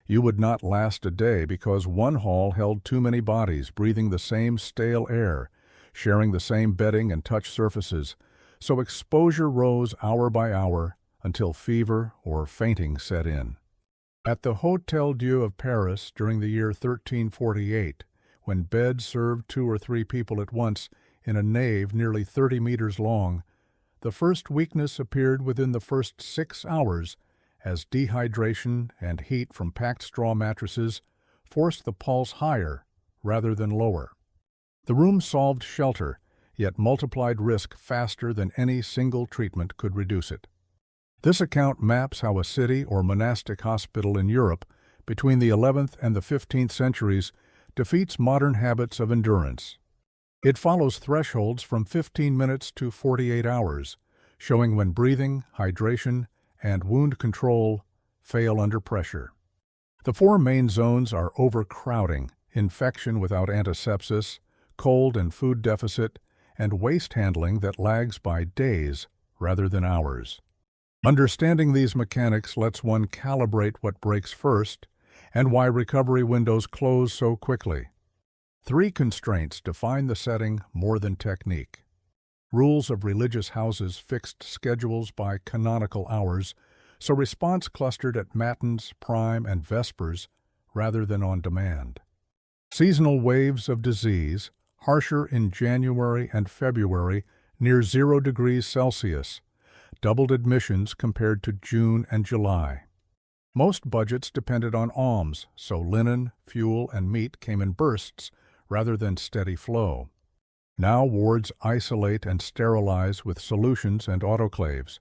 You would not last a day because one hall held too many bodies breathing the same stale air, sharing the same bedding and touch surfaces, so exposure rose hour by hour until fever or fainting set in. At the Hotel-Dieu of Paris during the year 1348, when beds served 2 or 3 people at once in a nave nearly 30 meters long, the first weakness appeared within the first 6 hours as dehydration and heat from packed straw mattresses forced the pulse higher rather than lower. The room solved shelter, yet multiplied risk faster than any single treatment could reduce it. This account maps how a city or monastic hospital in Europe between the 11th and the 15th centuries defeats modern habits of endurance. It follows thresholds from 15 minutes to 48 hours, showing when breathing, hydration, and wound control fail under pressure. The 4 main zones are overcrowding, infection without antisepsis, cold and food deficit, and waste handling that lags by days rather than hours. Understanding these mechanics lets one calibrate what breaks first and why recovery windows close so quickly. 3 constraints define the setting more than technique. Rules of religious houses fixed schedules by canonical hours, so response clustered at matins, prime, and vespers rather than on demand. Seasonal waves of disease, harsher in January and February near 0 degrees Celsius, doubled admissions compared to June and July. Most budgets depended on alms, so linen, fuel, and meat came in bursts rather than steady flow. Now wards isolate and sterilize with solutions and autoclaves.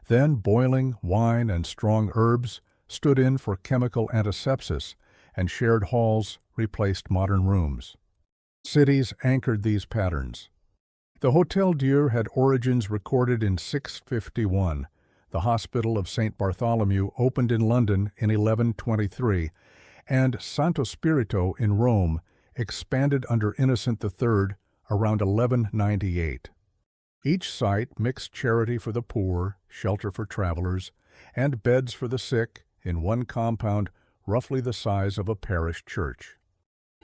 Then boiling wine and strong herbs stood in for chemical antisepsis, and shared halls replaced modern rooms. Cities anchored these patterns. The Hotel-Dieu had origins recorded in 651. The Hospital of St. Bartholomew opened in London in 1123, and Santo Spirito in Rome expanded under Innocent III around 1198. Each site mixed charity for the poor, shelter for travelers, and beds for the sick in one compound roughly the size of a parish church.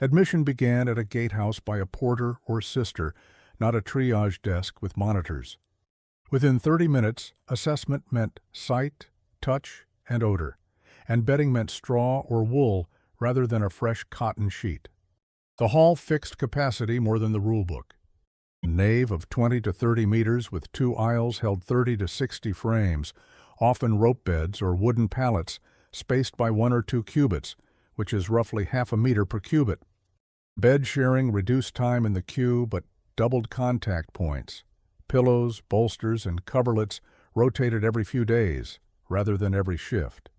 Admission began at a gatehouse by a porter or sister, not a triage desk with monitors. Within 30 minutes, assessment meant sight, touch, and odor, and bedding meant straw or wool rather than a fresh cotton sheet. The hall fixed capacity more than the rulebook. A nave of 20 to 30 meters with 2 aisles held 30 to 60 frames, often rope beds or wooden pallets spaced by 1 or 2 cubits, which is roughly half a meter per cubit. Bed sharing reduced time in the queue but doubled contact points. Pillows, bolsters, and coverlets rotated every few days, rather than every shift.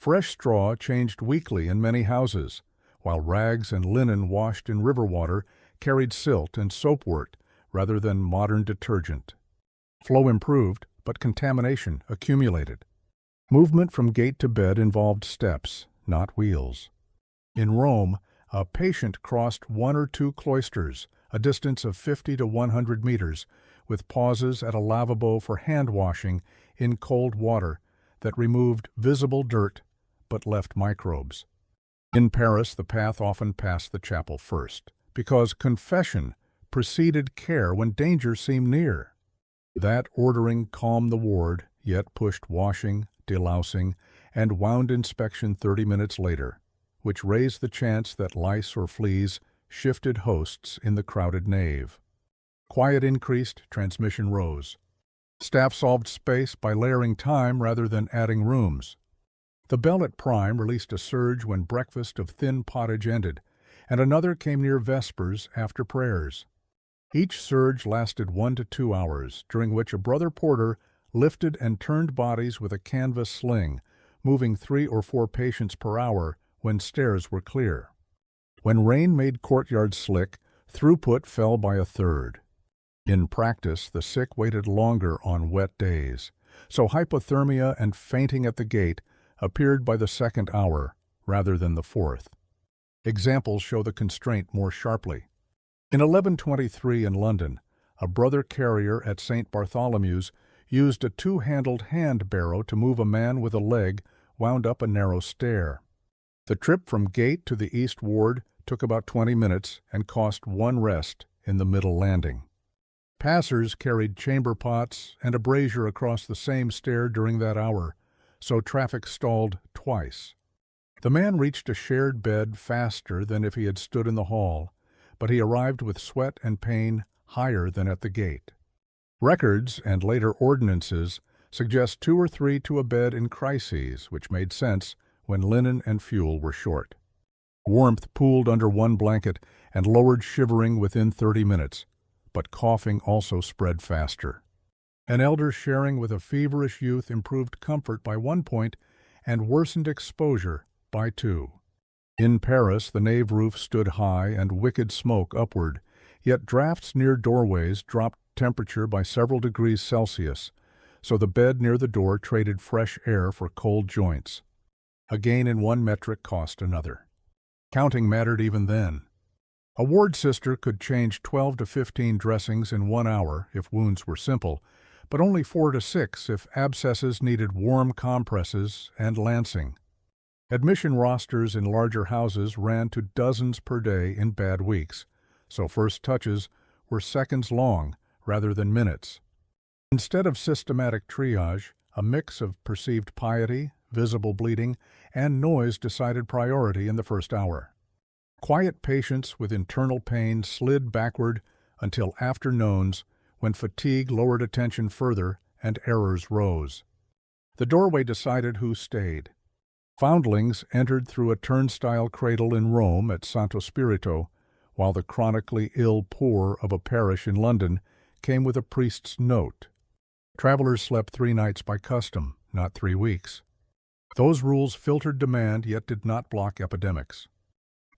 Fresh straw changed weekly in many houses, while rags and linen washed in river water carried silt and soapwort rather than modern detergent. Flow improved, but contamination accumulated. Movement from gate to bed involved steps, not wheels. In Rome, a patient crossed 1 or 2 cloisters, a distance of 50 to 100 meters, with pauses at a lavabo for hand washing in cold water that removed visible dirt but left microbes. In Paris, the path often passed the chapel first, because confession preceded care when danger seemed near. That ordering calmed the ward, yet pushed washing, delousing, and wound inspection 30 minutes later, which raised the chance that lice or fleas shifted hosts in the crowded nave. Quiet increased, transmission rose. Staff solved space by layering time rather than adding rooms. The bell at prime released a surge when breakfast of thin pottage ended, and another came near vespers after prayers. Each surge lasted 1 to 2 hours, during which a brother porter lifted and turned bodies with a canvas sling, moving 3 or 4 patients per hour when stairs were clear. When rain made courtyards slick, throughput fell by a third. In practice, the sick waited longer on wet days, so hypothermia and fainting at the gate appeared by the 2nd hour rather than the 4th. Examples show the constraint more sharply. In 1123 in London, a brother carrier at St. Bartholomew's used a 2-handled hand barrow to move a man with a leg wound up a narrow stair. The trip from gate to the east ward took about 20 minutes and cost one rest in the middle landing. Passers carried chamber pots and a brazier across the same stair during that hour, so traffic stalled twice. The man reached a shared bed faster than if he had stood in the hall, but he arrived with sweat and pain higher than at the gate. Records and later ordinances suggest 2 or 3 to a bed in crises, which made sense when linen and fuel were short. Warmth pooled under one blanket and lowered shivering within 30 minutes, but coughing also spread faster. An elder sharing with a feverish youth improved comfort by 1 point and worsened exposure by 2. In Paris, the nave roof stood high and wicked smoke upward, yet drafts near doorways dropped temperature by several degrees Celsius, so the bed near the door traded fresh air for cold joints. A gain in one metric cost another. Counting mattered even then. A ward sister could change 12 to 15 dressings in 1 hour if wounds were simple, but only 4 to 6 if abscesses needed warm compresses and lancing. Admission rosters in larger houses ran to dozens per day in bad weeks, so first touches were seconds long rather than minutes. Instead of systematic triage, a mix of perceived piety, visible bleeding, and noise decided priority in the first hour. Quiet patients with internal pain slid backward until afternoons, when fatigue lowered attention further and errors rose. The doorway decided who stayed. Foundlings entered through a turnstile cradle in Rome at Santo Spirito, while the chronically ill poor of a parish in London came with a priest's note. Travelers slept 3 nights by custom, not 3 weeks. Those rules filtered demand yet did not block epidemics.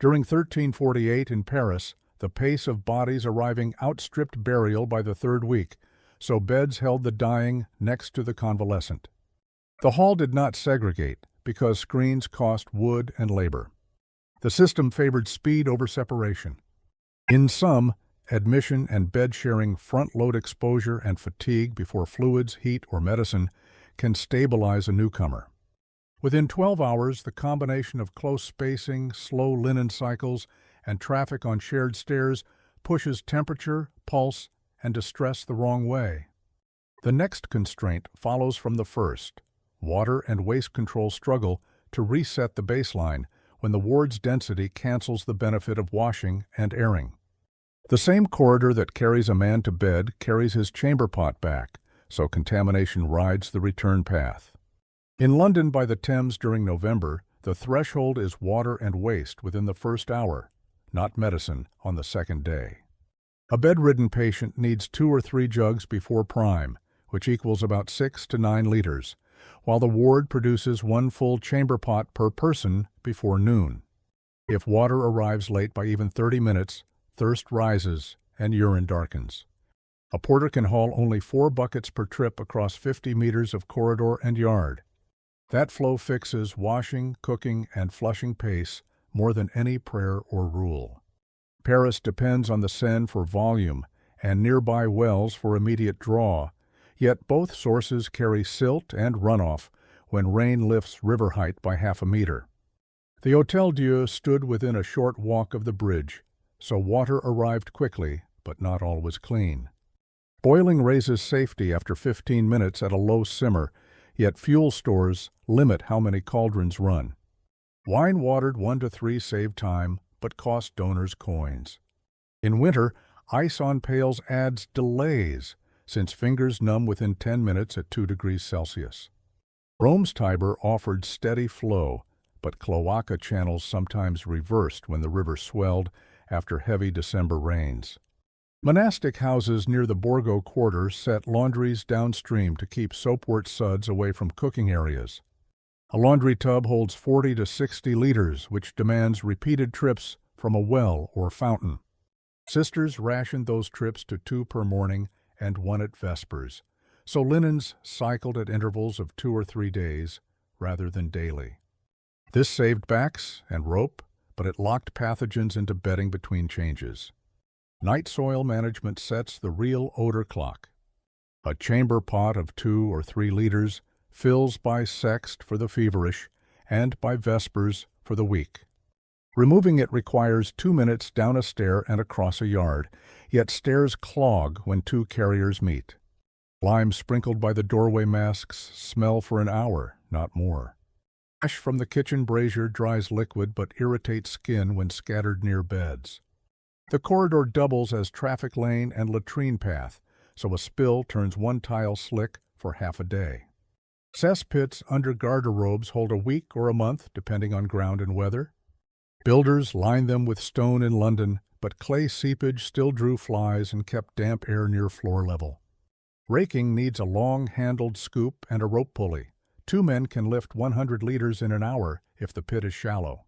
During 1348 in Paris, the pace of bodies arriving outstripped burial by the 3rd week, so beds held the dying next to the convalescent. The hall did not segregate because screens cost wood and labor. The system favored speed over separation. In sum, admission and bed-sharing front-load exposure and fatigue before fluids, heat, or medicine can stabilize a newcomer. Within 12 hours, the combination of close spacing, slow linen cycles, and traffic on shared stairs pushes temperature, pulse, and distress the wrong way. The next constraint follows from the first. Water and waste control struggle to reset the baseline when the ward's density cancels the benefit of washing and airing. The same corridor that carries a man to bed carries his chamber pot back, so contamination rides the return path. In London by the Thames during November, the threshold is water and waste within the first hour, not medicine on the second day. A bedridden patient needs 2 or 3 jugs before prime, which equals about 6 to 9 liters, while the ward produces 1 full chamber pot per person before noon. If water arrives late by even 30 minutes, thirst rises and urine darkens. A porter can haul only 4 buckets per trip across 50 meters of corridor and yard. That flow fixes washing, cooking, and flushing pace more than any prayer or rule. Paris depends on the Seine for volume and nearby wells for immediate draw, yet both sources carry silt and runoff when rain lifts river height by half a meter. The Hotel-Dieu stood within a short walk of the bridge, so water arrived quickly, but not all was clean. Boiling raises safety after 15 minutes at a low simmer, yet fuel stores limit how many cauldrons run. Wine watered 1 to 3 save time, but cost donors coins. In winter, ice on pails adds delays, since fingers numb within 10 minutes at 2 degrees Celsius. Rome's Tiber offered steady flow, but cloaca channels sometimes reversed when the river swelled after heavy December rains. Monastic houses near the Borgo Quarter set laundries downstream to keep soapwort suds away from cooking areas. A laundry tub holds 40 to 60 liters, which demands repeated trips from a well or fountain. Sisters rationed those trips to 2 per morning and 1 at Vespers, so linens cycled at intervals of 2 or 3 days rather than daily. This saved backs and rope, but it locked pathogens into bedding between changes. Night soil management sets the real odor clock. A chamber pot of 2 or 3 liters fills by sext for the feverish and by Vespers for the week. Removing it requires 2 minutes down a stair and across a yard, yet stairs clog when two carriers meet. Lime sprinkled by the doorway masks smell for an hour, not more. Ash from the kitchen brazier dries liquid but irritates skin when scattered near beds. The corridor doubles as traffic lane and latrine path, so a spill turns one tile slick for half a day. Cesspits under garderobes hold a week or a month, depending on ground and weather. Builders lined them with stone in London, but clay seepage still drew flies and kept damp air near floor level. Raking needs a long-handled scoop and a rope pulley. 2 men can lift 100 liters in an hour if the pit is shallow.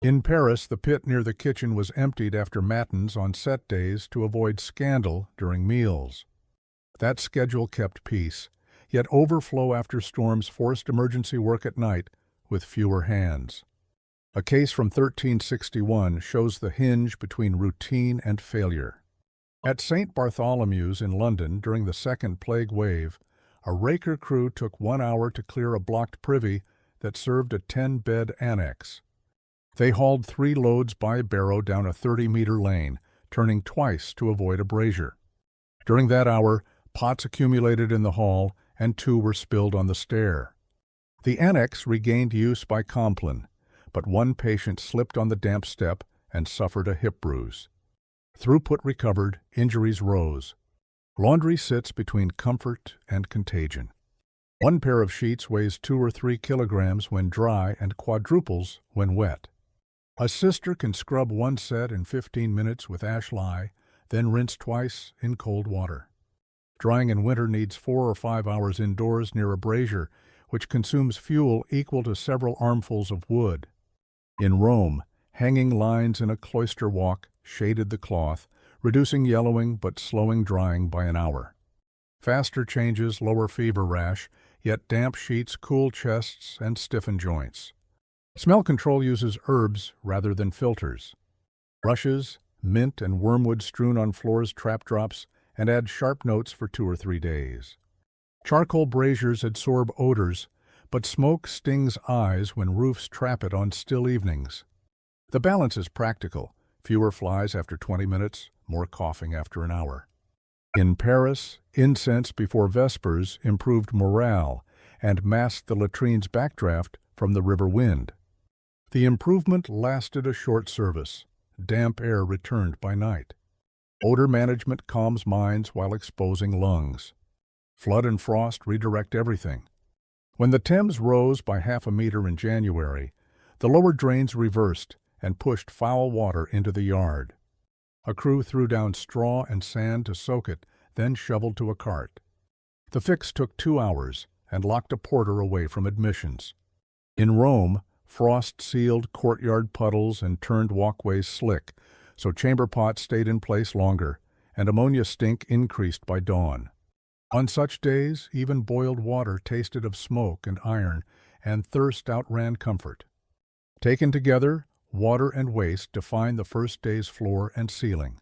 In Paris, the pit near the kitchen was emptied after matins on set days to avoid scandal during meals. That schedule kept peace, yet overflow after storms forced emergency work at night with fewer hands. A case from 1361 shows the hinge between routine and failure. At St. Bartholomew's in London during the second plague wave, a raker crew took 1 hour to clear a blocked privy that served a 10-bed annex. They hauled 3 loads by barrow down a 30-meter lane, turning twice to avoid a brazier. During that hour, pots accumulated in the hall and 2 were spilled on the stair. The annex regained use by Compline, but 1 patient slipped on the damp step and suffered a hip bruise. Throughput recovered, injuries rose. Laundry sits between comfort and contagion. 1 pair of sheets weighs 2 or 3 kilograms when dry and quadruples when wet. A sister can scrub 1 set in 15 minutes with ash lye, then rinse twice in cold water. Drying in winter needs 4 or 5 hours indoors near a brazier, which consumes fuel equal to several armfuls of wood. In Rome, hanging lines in a cloister walk shaded the cloth, reducing yellowing but slowing drying by an hour. Faster changes lower fever rash, yet damp sheets cool chests and stiffen joints. Smell control uses herbs rather than filters. Rushes, mint and wormwood strewn on floors trap drops and add sharp notes for 2 or 3 days. Charcoal braziers absorb odors, but smoke stings eyes when roofs trap it on still evenings. The balance is practical. Fewer flies after 20 minutes, more coughing after an hour. In Paris, incense before Vespers improved morale and masked the latrine's backdraft from the river wind. The improvement lasted a short service. Damp air returned by night. Odor management calms minds while exposing lungs. Flood and frost redirect everything. When the Thames rose by half a meter in January, the lower drains reversed and pushed foul water into the yard. A crew threw down straw and sand to soak it, then shoveled to a cart. The fix took 2 hours and locked a porter away from admissions. In Rome, frost sealed courtyard puddles and turned walkways slick, so chamber pots stayed in place longer, and ammonia stink increased by dawn. On such days, even boiled water tasted of smoke and iron, and thirst outran comfort. Taken together, water and waste define the first day's floor and ceiling.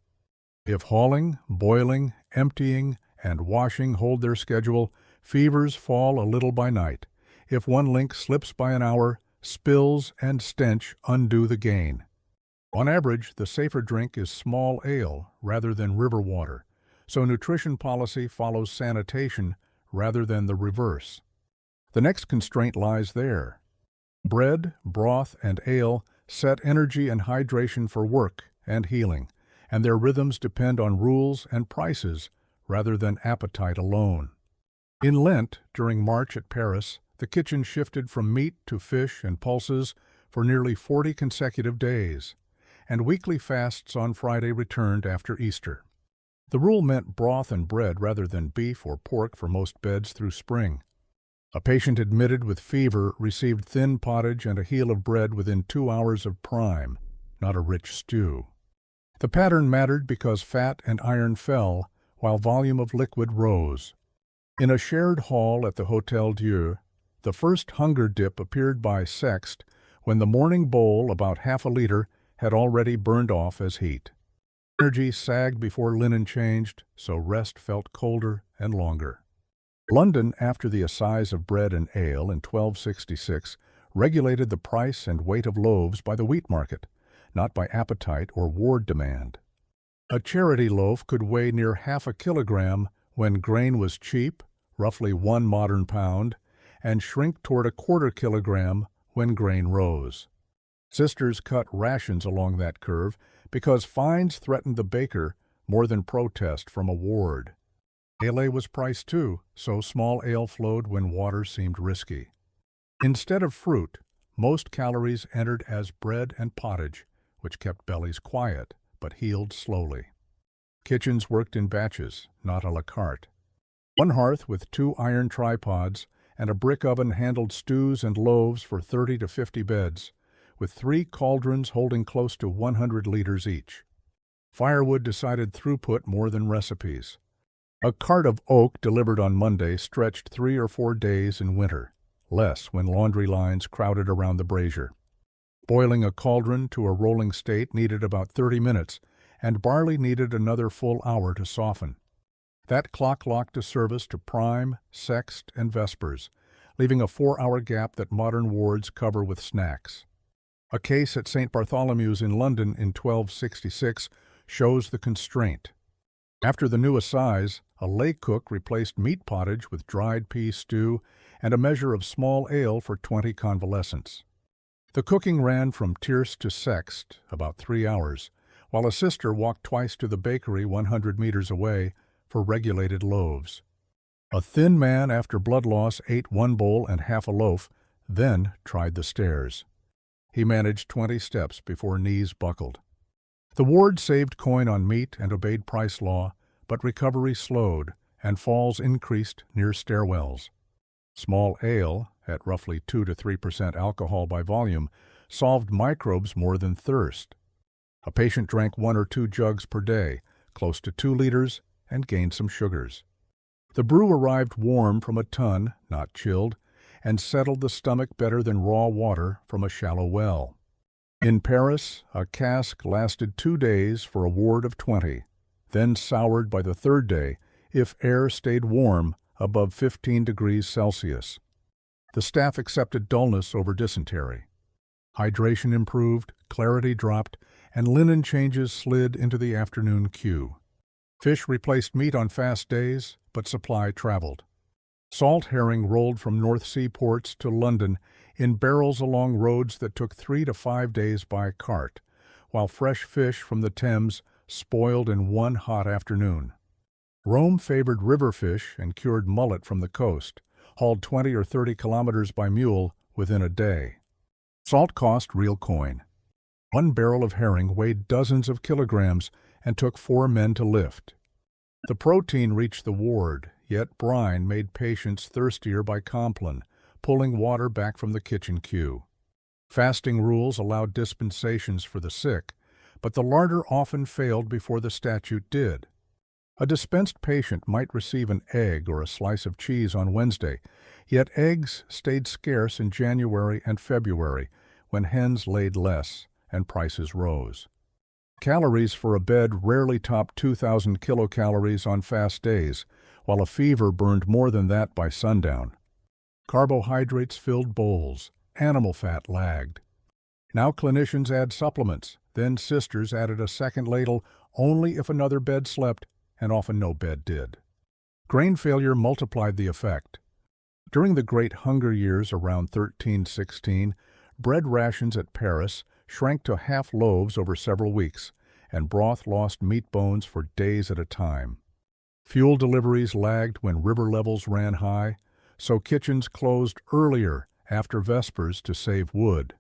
If hauling, boiling, emptying, and washing hold their schedule, fevers fall a little by night. If one link slips by an hour, spills and stench undo the gain. On average, the safer drink is small ale rather than river water, so nutrition policy follows sanitation rather than the reverse. The next constraint lies there. Bread, broth, and ale set energy and hydration for work and healing, and their rhythms depend on rules and prices rather than appetite alone. In Lent, during March at Paris, the kitchen shifted from meat to fish and pulses for nearly 40 consecutive days, and weekly fasts on Friday returned after Easter. The rule meant broth and bread rather than beef or pork for most beds through spring. A patient admitted with fever received thin pottage and a heel of bread within 2 hours of prime, not a rich stew. The pattern mattered because fat and iron fell, while volume of liquid rose. In a shared hall at the Hotel-Dieu, the first hunger dip appeared by sext when the morning bowl, about half a liter, had already burned off as heat. Energy sagged before linen changed, so rest felt colder and longer. London, after the assize of bread and ale in 1266, regulated the price and weight of loaves by the wheat market, not by appetite or ward demand. A charity loaf could weigh near half a kilogram when grain was cheap, roughly 1 modern pound, and shrink toward a quarter kilogram when grain rose. Sisters cut rations along that curve because fines threatened the baker more than protest from a ward. Ale was priced too, so small ale flowed when water seemed risky. Instead of fruit, most calories entered as bread and pottage, which kept bellies quiet but healed slowly. Kitchens worked in batches, not a la carte. One hearth with 2 iron tripods and a brick oven handled stews and loaves for 30 to 50 beds, with 3 cauldrons holding close to 100 liters each. Firewood decided throughput more than recipes. A cart of oak delivered on Monday stretched 3 or 4 days in winter, less when laundry lines crowded around the brazier. Boiling a cauldron to a rolling state needed about 30 minutes, and barley needed another full hour to soften. That clock locked a service to prime, sext, and vespers, leaving a 4-hour gap that modern wards cover with snacks. A case at St. Bartholomew's in London in 1266 shows the constraint. After the new assize, a lay cook replaced meat pottage with dried pea stew and a measure of small ale for 20 convalescents. The cooking ran from tierce to sext, about 3 hours, while a sister walked twice to the bakery 100 meters away for regulated loaves. A thin man after blood loss ate 1 bowl and half a loaf, then tried the stairs. He managed 20 steps before knees buckled. The ward saved coin on meat and obeyed price law, but recovery slowed, and falls increased near stairwells. Small ale, at roughly 2 to 3% alcohol by volume, solved microbes more than thirst. A patient drank 1 or 2 jugs per day, close to 2 liters, and gained some sugars. The brew arrived warm from a tun, not chilled, and settled the stomach better than raw water from a shallow well. In Paris, a cask lasted 2 days for a ward of 20, then soured by the 3rd day if air stayed warm above 15 degrees Celsius. The staff accepted dullness over dysentery. Hydration improved, clarity dropped, and linen changes slid into the afternoon queue. Fish replaced meat on fast days, but supply traveled. Salt herring rolled from North Sea ports to London in barrels along roads that took 3 to 5 days by cart, while fresh fish from the Thames spoiled in one hot afternoon. Rome favored river fish and cured mullet from the coast, hauled 20 or 30 kilometers by mule within a day. Salt cost real coin. 1 barrel of herring weighed dozens of kilograms and took 4 men to lift. The protein reached the ward, yet brine made patients thirstier by Compline, pulling water back from the kitchen queue. Fasting rules allowed dispensations for the sick, but the larder often failed before the statute did. A dispensed patient might receive an egg or a slice of cheese on Wednesday, yet eggs stayed scarce in January and February, when hens laid less and prices rose. Calories for a bed rarely topped 2,000 kilocalories on fast days, while a fever burned more than that by sundown. Carbohydrates filled bowls, animal fat lagged. Now clinicians add supplements, then sisters added a second ladle only if another bed slept, and often no bed did. Grain failure multiplied the effect. During the Great Hunger Years around 1316, bread rations at Paris shrank to half loaves over several weeks, and broth lost meat bones for days at a time. Fuel deliveries lagged when river levels ran high, so kitchens closed earlier after vespers to save wood.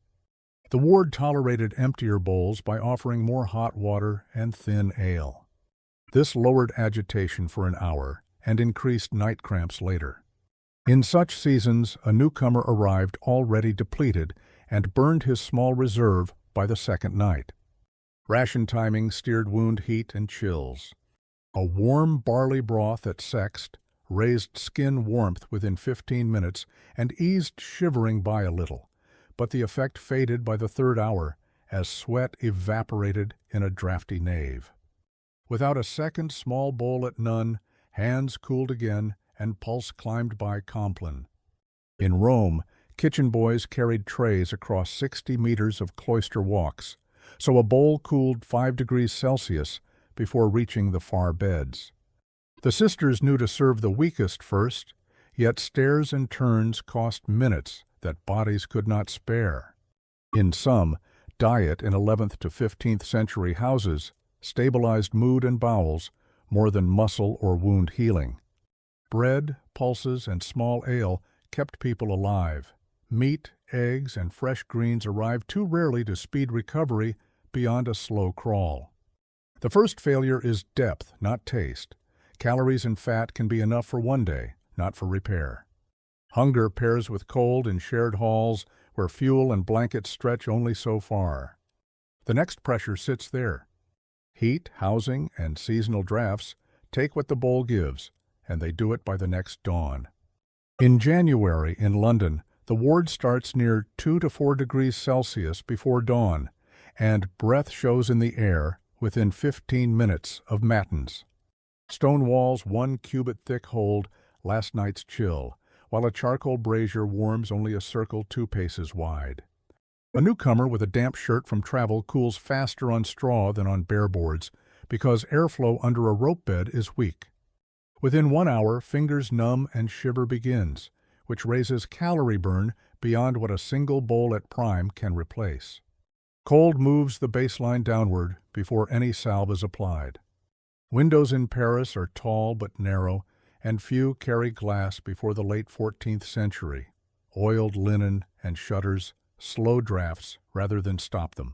The ward tolerated emptier bowls by offering more hot water and thin ale. This lowered agitation for an hour and increased night cramps later. In such seasons, a newcomer arrived already depleted and burned his small reserve by the second night. Ration timing steered wound heat and chills. A warm barley broth at sext raised skin warmth within 15 minutes and eased shivering by a little, but the effect faded by the 3rd hour as sweat evaporated in a draughty nave. Without a second small bowl at none, hands cooled again and pulse climbed by Compline. In Rome, Kitchen boys carried trays across 60 meters of cloister walks, so a bowl cooled 5 degrees Celsius before reaching the far beds. The sisters knew to serve the weakest first, yet stairs and turns cost minutes that bodies could not spare. In some, diet in 11th to 15th century houses stabilized mood and bowels more than muscle or wound healing. Bread, pulses, and small ale kept people alive. Meat, eggs, and fresh greens arrived too rarely to speed recovery beyond a slow crawl. The first failure is depth, not taste. Calories and fat can be enough for one day, not for repair. Hunger pairs with cold in shared halls where fuel and blankets stretch only so far. The next pressure sits there. Heat, housing, and seasonal drafts take what the bowl gives, and they do it by the next dawn. In January in London, the ward starts near 2 to 4 degrees Celsius before dawn, and breath shows in the air within 15 minutes of matins. Stone walls 1 cubit thick hold last night's chill, while a charcoal brazier warms only a circle 2 paces wide. A newcomer with a damp shirt from travel cools faster on straw than on bare boards because airflow under a rope bed is weak. Within 1 hour, fingers numb and shiver begins, which raises calorie burn beyond what a single bowl at prime can replace. Cold moves the baseline downward before any salve is applied. Windows in Paris are tall but narrow, and few carry glass before the late 14th century. Oiled linen and shutters, slow drafts rather than stop them.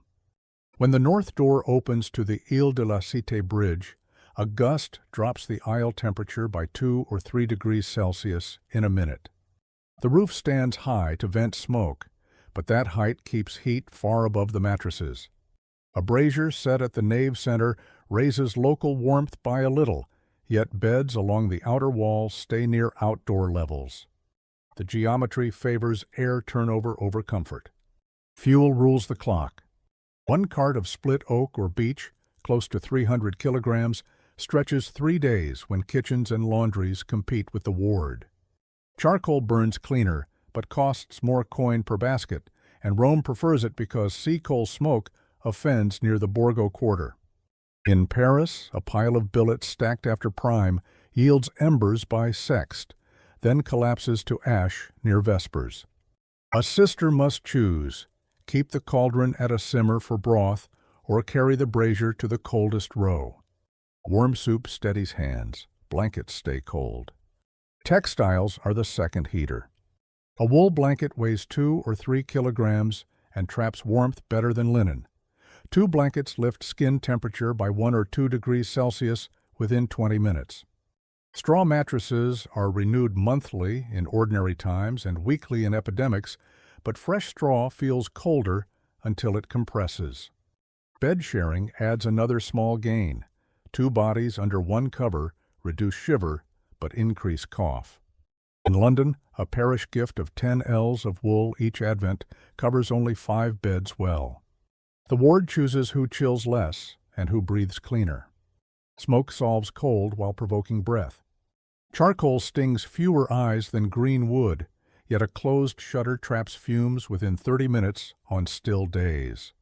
When the north door opens to the Ile de la Cité bridge, a gust drops the aisle temperature by 2 or 3 degrees Celsius in a minute. The roof stands high to vent smoke, but that height keeps heat far above the mattresses. A brazier set at the nave center raises local warmth by a little, yet beds along the outer wall stay near outdoor levels. The geometry favors air turnover over comfort. Fuel rules the clock. 1 cart of split oak or beech, close to 300 kilograms, stretches 3 days when kitchens and laundries compete with the ward. Charcoal burns cleaner, but costs more coin per basket, and Rome prefers it because sea coal smoke offends near the Borgo quarter. In Paris, a pile of billets stacked after prime yields embers by sext, then collapses to ash near vespers. A sister must choose: keep the cauldron at a simmer for broth, or carry the brazier to the coldest row. Warm soup steadies hands, blankets stay cold. Textiles are the second heater. A wool blanket weighs 2 or 3 kilograms and traps warmth better than linen. 2 blankets lift skin temperature by 1 or 2 degrees Celsius within 20 minutes. Straw mattresses are renewed monthly in ordinary times and weekly in epidemics, but fresh straw feels colder until it compresses. Bed sharing adds another small gain. 2 bodies under 1 cover reduce shiver but increase cough. In London, a parish gift of 10 ells of wool each Advent covers only 5 beds well. The ward chooses who chills less and who breathes cleaner. Smoke solves cold while provoking breath. Charcoal stings fewer eyes than green wood, yet a closed shutter traps fumes within 30 minutes on still days.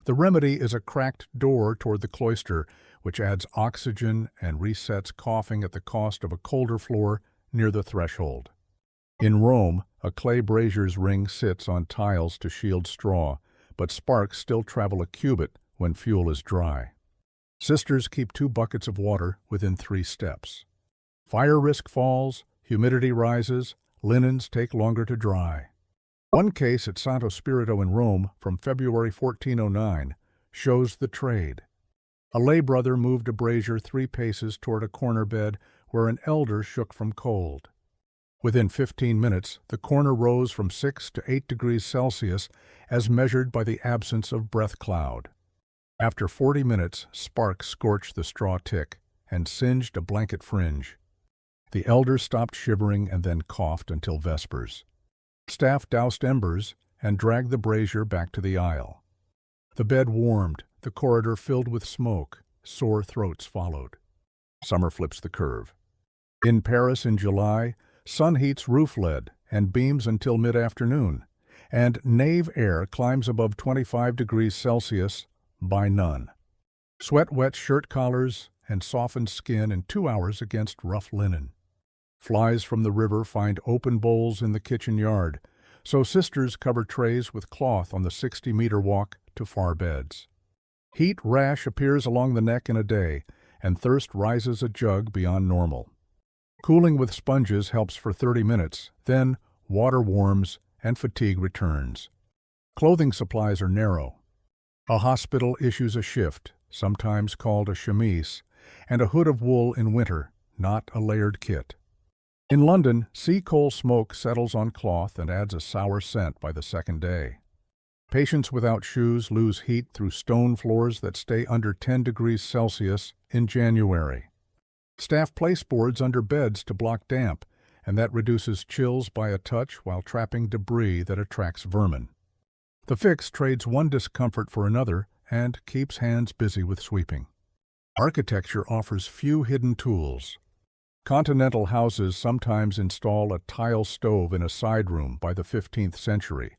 The remedy is a cracked door toward the cloister, which adds oxygen and resets coughing at the cost of a colder floor near the threshold. In Rome, a clay brazier's ring sits on tiles to shield straw, but sparks still travel a cubit when fuel is dry. Sisters keep 2 buckets of water within 3 steps. Fire risk falls, humidity rises, linens take longer to dry. One case at Santo Spirito in Rome from February 1409 shows the trade. A lay brother moved a brazier 3 paces toward a corner bed where an elder shook from cold. Within 15 minutes, the corner rose from 6 to 8 degrees Celsius as measured by the absence of breath cloud. After 40 minutes, sparks scorched the straw tick and singed a blanket fringe. The elder stopped shivering and then coughed until vespers. Staff doused embers and dragged the brazier back to the aisle. The bed warmed, the corridor filled with smoke, sore throats followed. Summer flips the curve. In Paris in July, sun heats roof lead and beams until mid-afternoon, and nave air climbs above 25 degrees Celsius by none. Sweat wet shirt collars and softened skin in 2 hours against rough linen. Flies from the river find open bowls in the kitchen yard, so sisters cover trays with cloth on the 60-meter walk to far beds. Heat rash appears along the neck in a day, and thirst rises a jug beyond normal. Cooling with sponges helps for 30 minutes, then water warms and fatigue returns. Clothing supplies are narrow. A hospital issues a shift, sometimes called a chemise, and a hood of wool in winter, not a layered kit. In London, sea coal smoke settles on cloth and adds a sour scent by the second day. Patients without shoes lose heat through stone floors that stay under 10 degrees Celsius in January. Staff place boards under beds to block damp, and that reduces chills by a touch while trapping debris that attracts vermin. The fix trades one discomfort for another and keeps hands busy with sweeping. Architecture offers few hidden tools. Continental houses sometimes install a tile stove in a side room by the 15th century,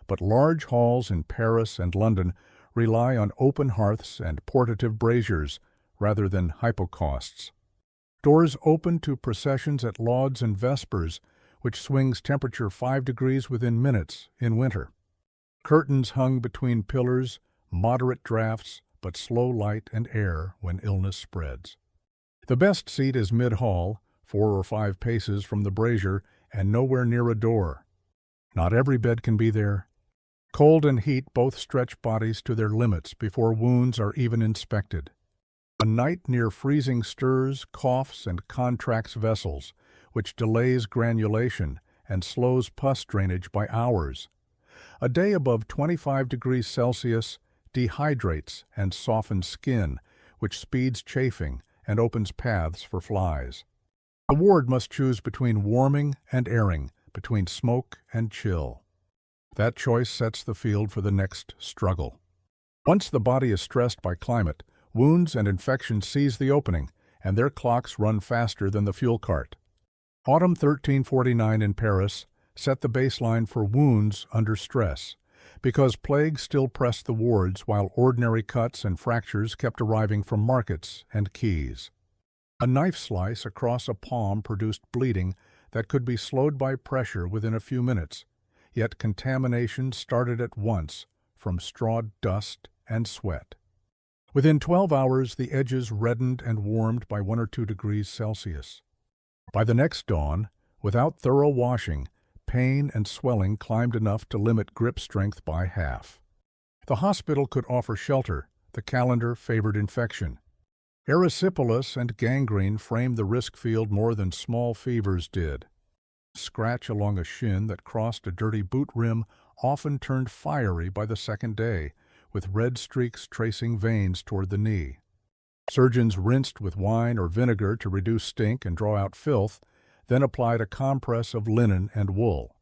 but large halls in Paris and London rely on open hearths and portative braziers rather than hypocausts. Doors open to processions at lauds and vespers, which swings temperature 5 degrees within minutes in winter. Curtains hung between pillars, moderate drafts, but slow light and air when illness spreads. The best seat is mid-hall, 4 or 5 paces from the brazier and nowhere near a door. Not every bed can be there. Cold and heat both stretch bodies to their limits before wounds are even inspected. A night near freezing stirs, coughs, and contracts vessels, which delays granulation and slows pus drainage by hours. A day above 25 degrees Celsius dehydrates and softens skin, which speeds chafing and opens paths for flies. The ward must choose between warming and airing, between smoke and chill. That choice sets the field for the next struggle. Once the body is stressed by climate, wounds and infections seize the opening, and their clocks run faster than the fuel cart. Autumn 1349 in Paris set the baseline for wounds under stress, because plague still pressed the wards while ordinary cuts and fractures kept arriving from markets and quays. A knife slice across a palm produced bleeding that could be slowed by pressure within a few minutes, yet contamination started at once from strawed dust and sweat. Within 12 hours, the edges reddened and warmed by 1 or 2 degrees Celsius. By the next dawn, without thorough washing, pain and swelling climbed enough to limit grip strength by half. The hospital could offer shelter. The calendar favored infection. Erysipelas and gangrene framed the risk field more than small fevers did. Scratch along a shin that crossed a dirty boot rim often turned fiery by the second day, with red streaks tracing veins toward the knee. Surgeons rinsed with wine or vinegar to reduce stink and draw out filth, then applied a compress of linen and wool.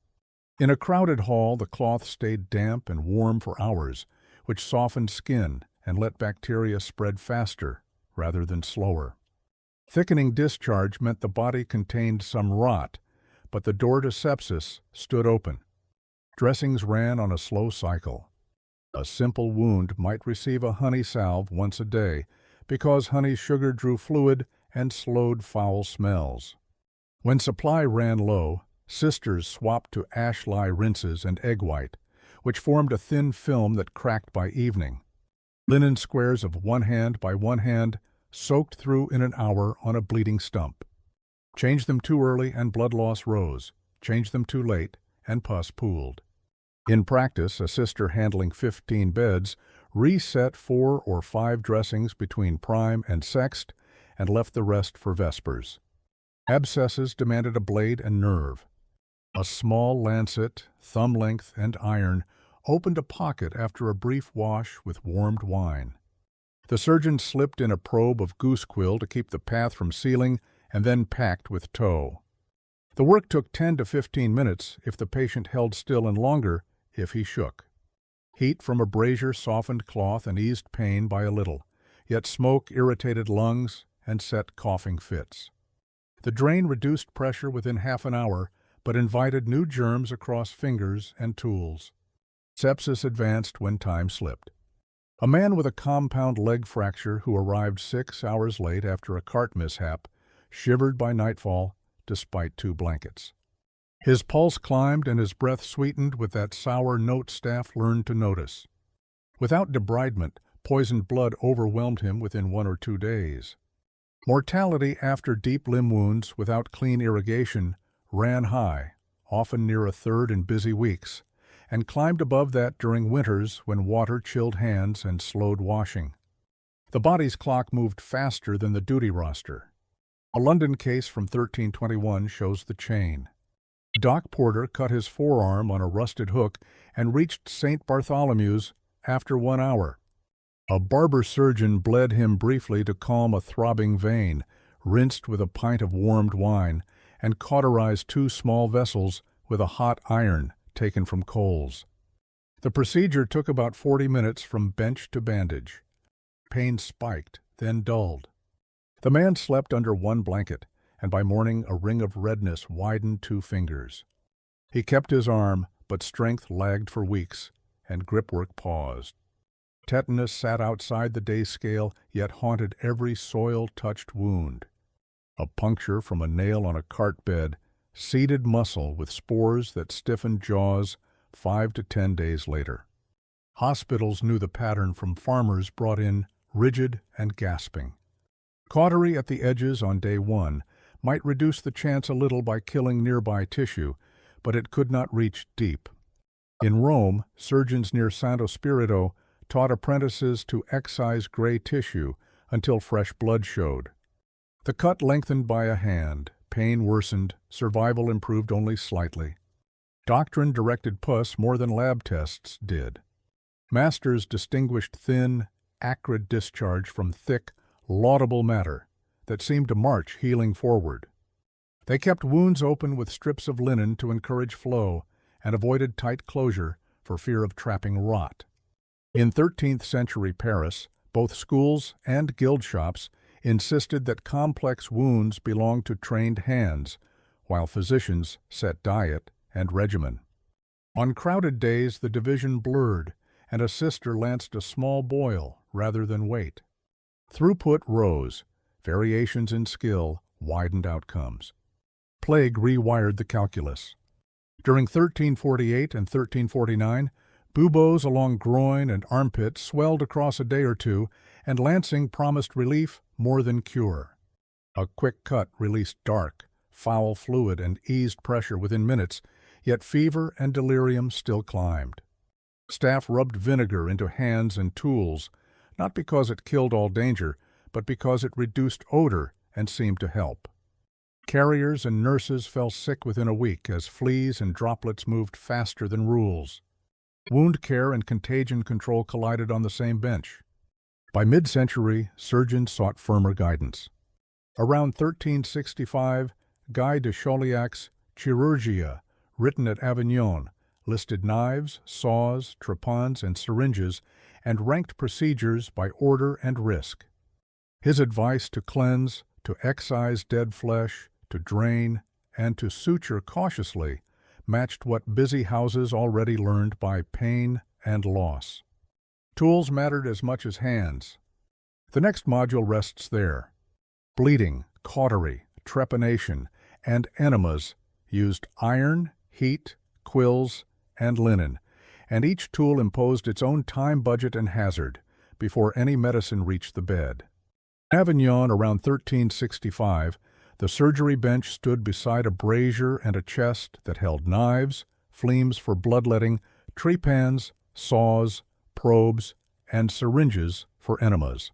In a crowded hall, the cloth stayed damp and warm for hours, which softened skin and let bacteria spread faster rather than slower. Thickening discharge meant the body contained some rot, but the door to sepsis stood open. Dressings ran on a slow cycle. A simple wound might receive a honey salve once a day because honey sugar drew fluid and slowed foul smells. When supply ran low, sisters swapped to ash lye rinses and egg white, which formed a thin film that cracked by evening. Linen squares of 1 hand by 1 hand soaked through in an hour on a bleeding stump. Change them too early and blood loss rose. Change them too late and pus pooled. In practice, a sister handling 15 beds reset 4 or 5 dressings between prime and sext and left the rest for vespers. Abscesses demanded a blade and nerve. A small lancet, thumb length and iron, opened a pocket after a brief wash with warmed wine. The surgeon slipped in a probe of goose quill to keep the path from sealing and then packed with tow. The work took 10 to 15 minutes if the patient held still and longer if he shook. Heat from a brazier softened cloth and eased pain by a little, yet smoke irritated lungs and set coughing fits. The drain reduced pressure within half an hour, but invited new germs across fingers and tools. Sepsis advanced when time slipped. A man with a compound leg fracture who arrived 6 hours late after a cart mishap shivered by nightfall despite 2 blankets. His pulse climbed and his breath sweetened with that sour note staff learned to notice. Without debridement, poisoned blood overwhelmed him within 1 or 2 days. Mortality after deep limb wounds without clean irrigation ran high, often near a third in busy weeks, and climbed above that during winters when water chilled hands and slowed washing. The body's clock moved faster than the duty roster. A London case from 1321 shows the chain. Doc Porter cut his forearm on a rusted hook and reached St. Bartholomew's after 1 hour. A barber surgeon bled him briefly to calm a throbbing vein, rinsed with a pint of warmed wine, and cauterized 2 small vessels with a hot iron taken from coals. The procedure took about 40 minutes from bench to bandage. Pain spiked, then dulled. The man slept under 1 blanket, and by morning a ring of redness widened 2 fingers. He kept his arm, but strength lagged for weeks, and gripwork paused. Tetanus sat outside the day scale, yet haunted every soil-touched wound. A puncture from a nail on a cart bed seeded muscle with spores that stiffened jaws 5 to 10 days later. Hospitals knew the pattern from farmers brought in rigid and gasping. Cautery at the edges on day 1 might reduce the chance a little by killing nearby tissue, but it could not reach deep. In Rome, surgeons near Santo Spirito taught apprentices to excise gray tissue until fresh blood showed. The cut lengthened by a hand, pain worsened, survival improved only slightly. Doctrine directed pus more than lab tests did. Masters distinguished thin, acrid discharge from thick, laudable matter that seemed to march healing forward. They kept wounds open with strips of linen to encourage flow and avoided tight closure for fear of trapping rot. In 13th century Paris, both schools and guild shops insisted that complex wounds belonged to trained hands, while physicians set diet and regimen. On crowded days the division blurred, and a sister lanced a small boil rather than weight. Throughput rose, variations in skill widened outcomes. Plague rewired the calculus. During 1348 and 1349, buboes along groin and armpit swelled across a day or 2, and lancing promised relief more than cure. A quick cut released dark, foul fluid and eased pressure within minutes, yet fever and delirium still climbed. Staff rubbed vinegar into hands and tools, not because it killed all danger, but because it reduced odor and seemed to help. Carriers and nurses fell sick within a week as fleas and droplets moved faster than rules. Wound care and contagion control collided on the same bench. By mid-century, surgeons sought firmer guidance. Around 1365, Guy de Chauliac's Chirurgia, written at Avignon, listed knives, saws, trepans, and syringes, and ranked procedures by order and risk. His advice to cleanse, to excise dead flesh, to drain, and to suture cautiously matched what busy houses already learned by pain and loss. Tools mattered as much as hands. The next module rests there. Bleeding, cautery, trepanation, and enemas used iron, heat, quills, and linen, and each tool imposed its own time budget and hazard before any medicine reached the bed. In Avignon around 1365, the surgery bench stood beside a brazier and a chest that held knives, fleams for bloodletting, trepans, saws, probes, and syringes for enemas.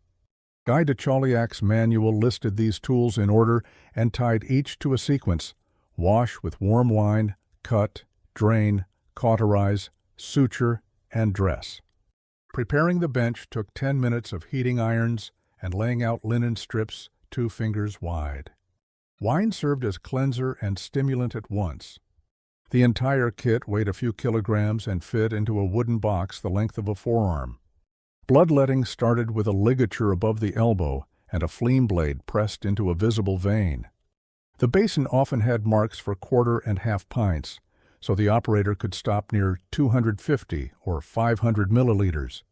Guy de Chauliac's manual listed these tools in order and tied each to a sequence: wash with warm wine, cut, drain, cauterize, suture, and dress. Preparing the bench took 10 minutes of heating irons and laying out linen strips 2 fingers wide. Wine served as cleanser and stimulant at once. The entire kit weighed a few kilograms and fit into a wooden box the length of a forearm. Bloodletting started with a ligature above the elbow and a fleam blade pressed into a visible vein. The basin often had marks for quarter and half pints, so the operator could stop near 250 or 500 milliliters.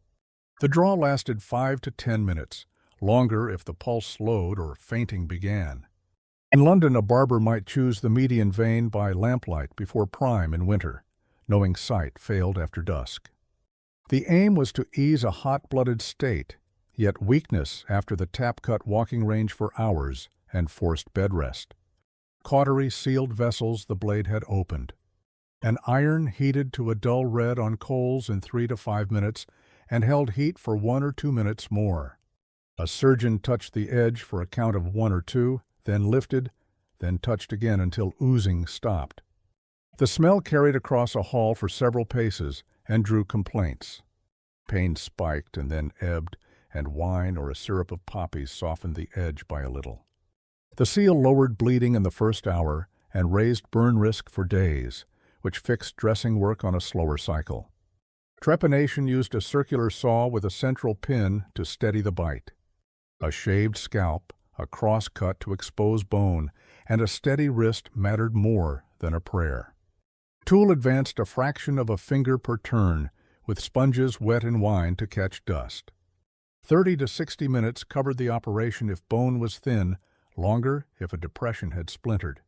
The draw lasted 5 to 10 minutes, longer if the pulse slowed or fainting began. In London, a barber might choose the median vein by lamplight before prime in winter, knowing sight failed after dusk. The aim was to ease a hot-blooded state, yet weakness after the tap-cut walking range for hours and forced bed rest. Cautery sealed vessels the blade had opened. An iron heated to a dull red on coals in 3 to 5 minutes and held heat for 1 or 2 minutes more. A surgeon touched the edge for a count of 1 or 2, then lifted, then touched again until oozing stopped. The smell carried across a hall for several paces and drew complaints. Pain spiked and then ebbed, and wine or a syrup of poppies softened the edge by a little. The seal lowered bleeding in the first hour and raised burn risk for days, which fixed dressing work on a slower cycle. Trepanation used a circular saw with a central pin to steady the bite. A shaved scalp, a cross-cut to expose bone, and a steady wrist mattered more than a prayer. Tool advanced a fraction of a finger per turn, with sponges wet in wine to catch dust. 30 to 60 minutes covered the operation if bone was thin, longer if a depression had splintered.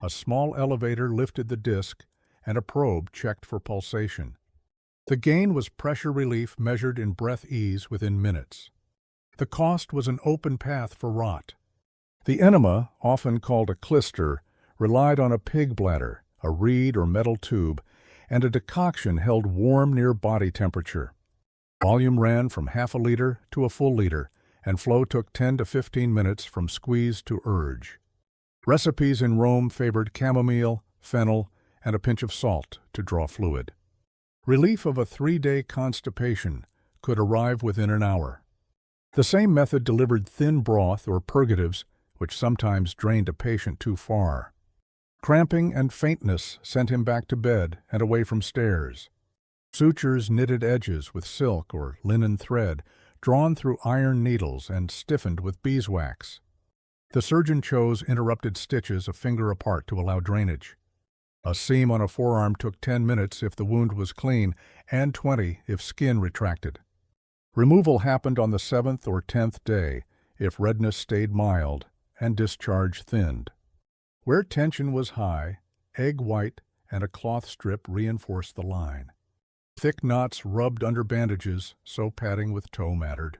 A small elevator lifted the disc, and a probe checked for pulsation. The gain was pressure relief measured in breath ease within minutes. The cost was an open path for rot. The enema, often called a clister, relied on a pig bladder, a reed or metal tube, and a decoction held warm near body temperature. Volume ran from half a liter to a full liter, and flow took 10 to 15 minutes from squeeze to urge. Recipes in Rome favored chamomile, fennel, and a pinch of salt to draw fluid. Relief of a 3-day constipation could arrive within an hour. The same method delivered thin broth or purgatives, which sometimes drained a patient too far. Cramping and faintness sent him back to bed and away from stairs. Sutures knitted edges with silk or linen thread, drawn through iron needles and stiffened with beeswax. The surgeon chose interrupted stitches a finger apart to allow drainage. A seam on a forearm took 10 minutes if the wound was clean, and 20 if skin retracted. Removal happened on the 7th or 10th day if redness stayed mild and discharge thinned. Where tension was high, egg white and a cloth strip reinforced the line. Thick knots rubbed under bandages, so padding with toe mattered.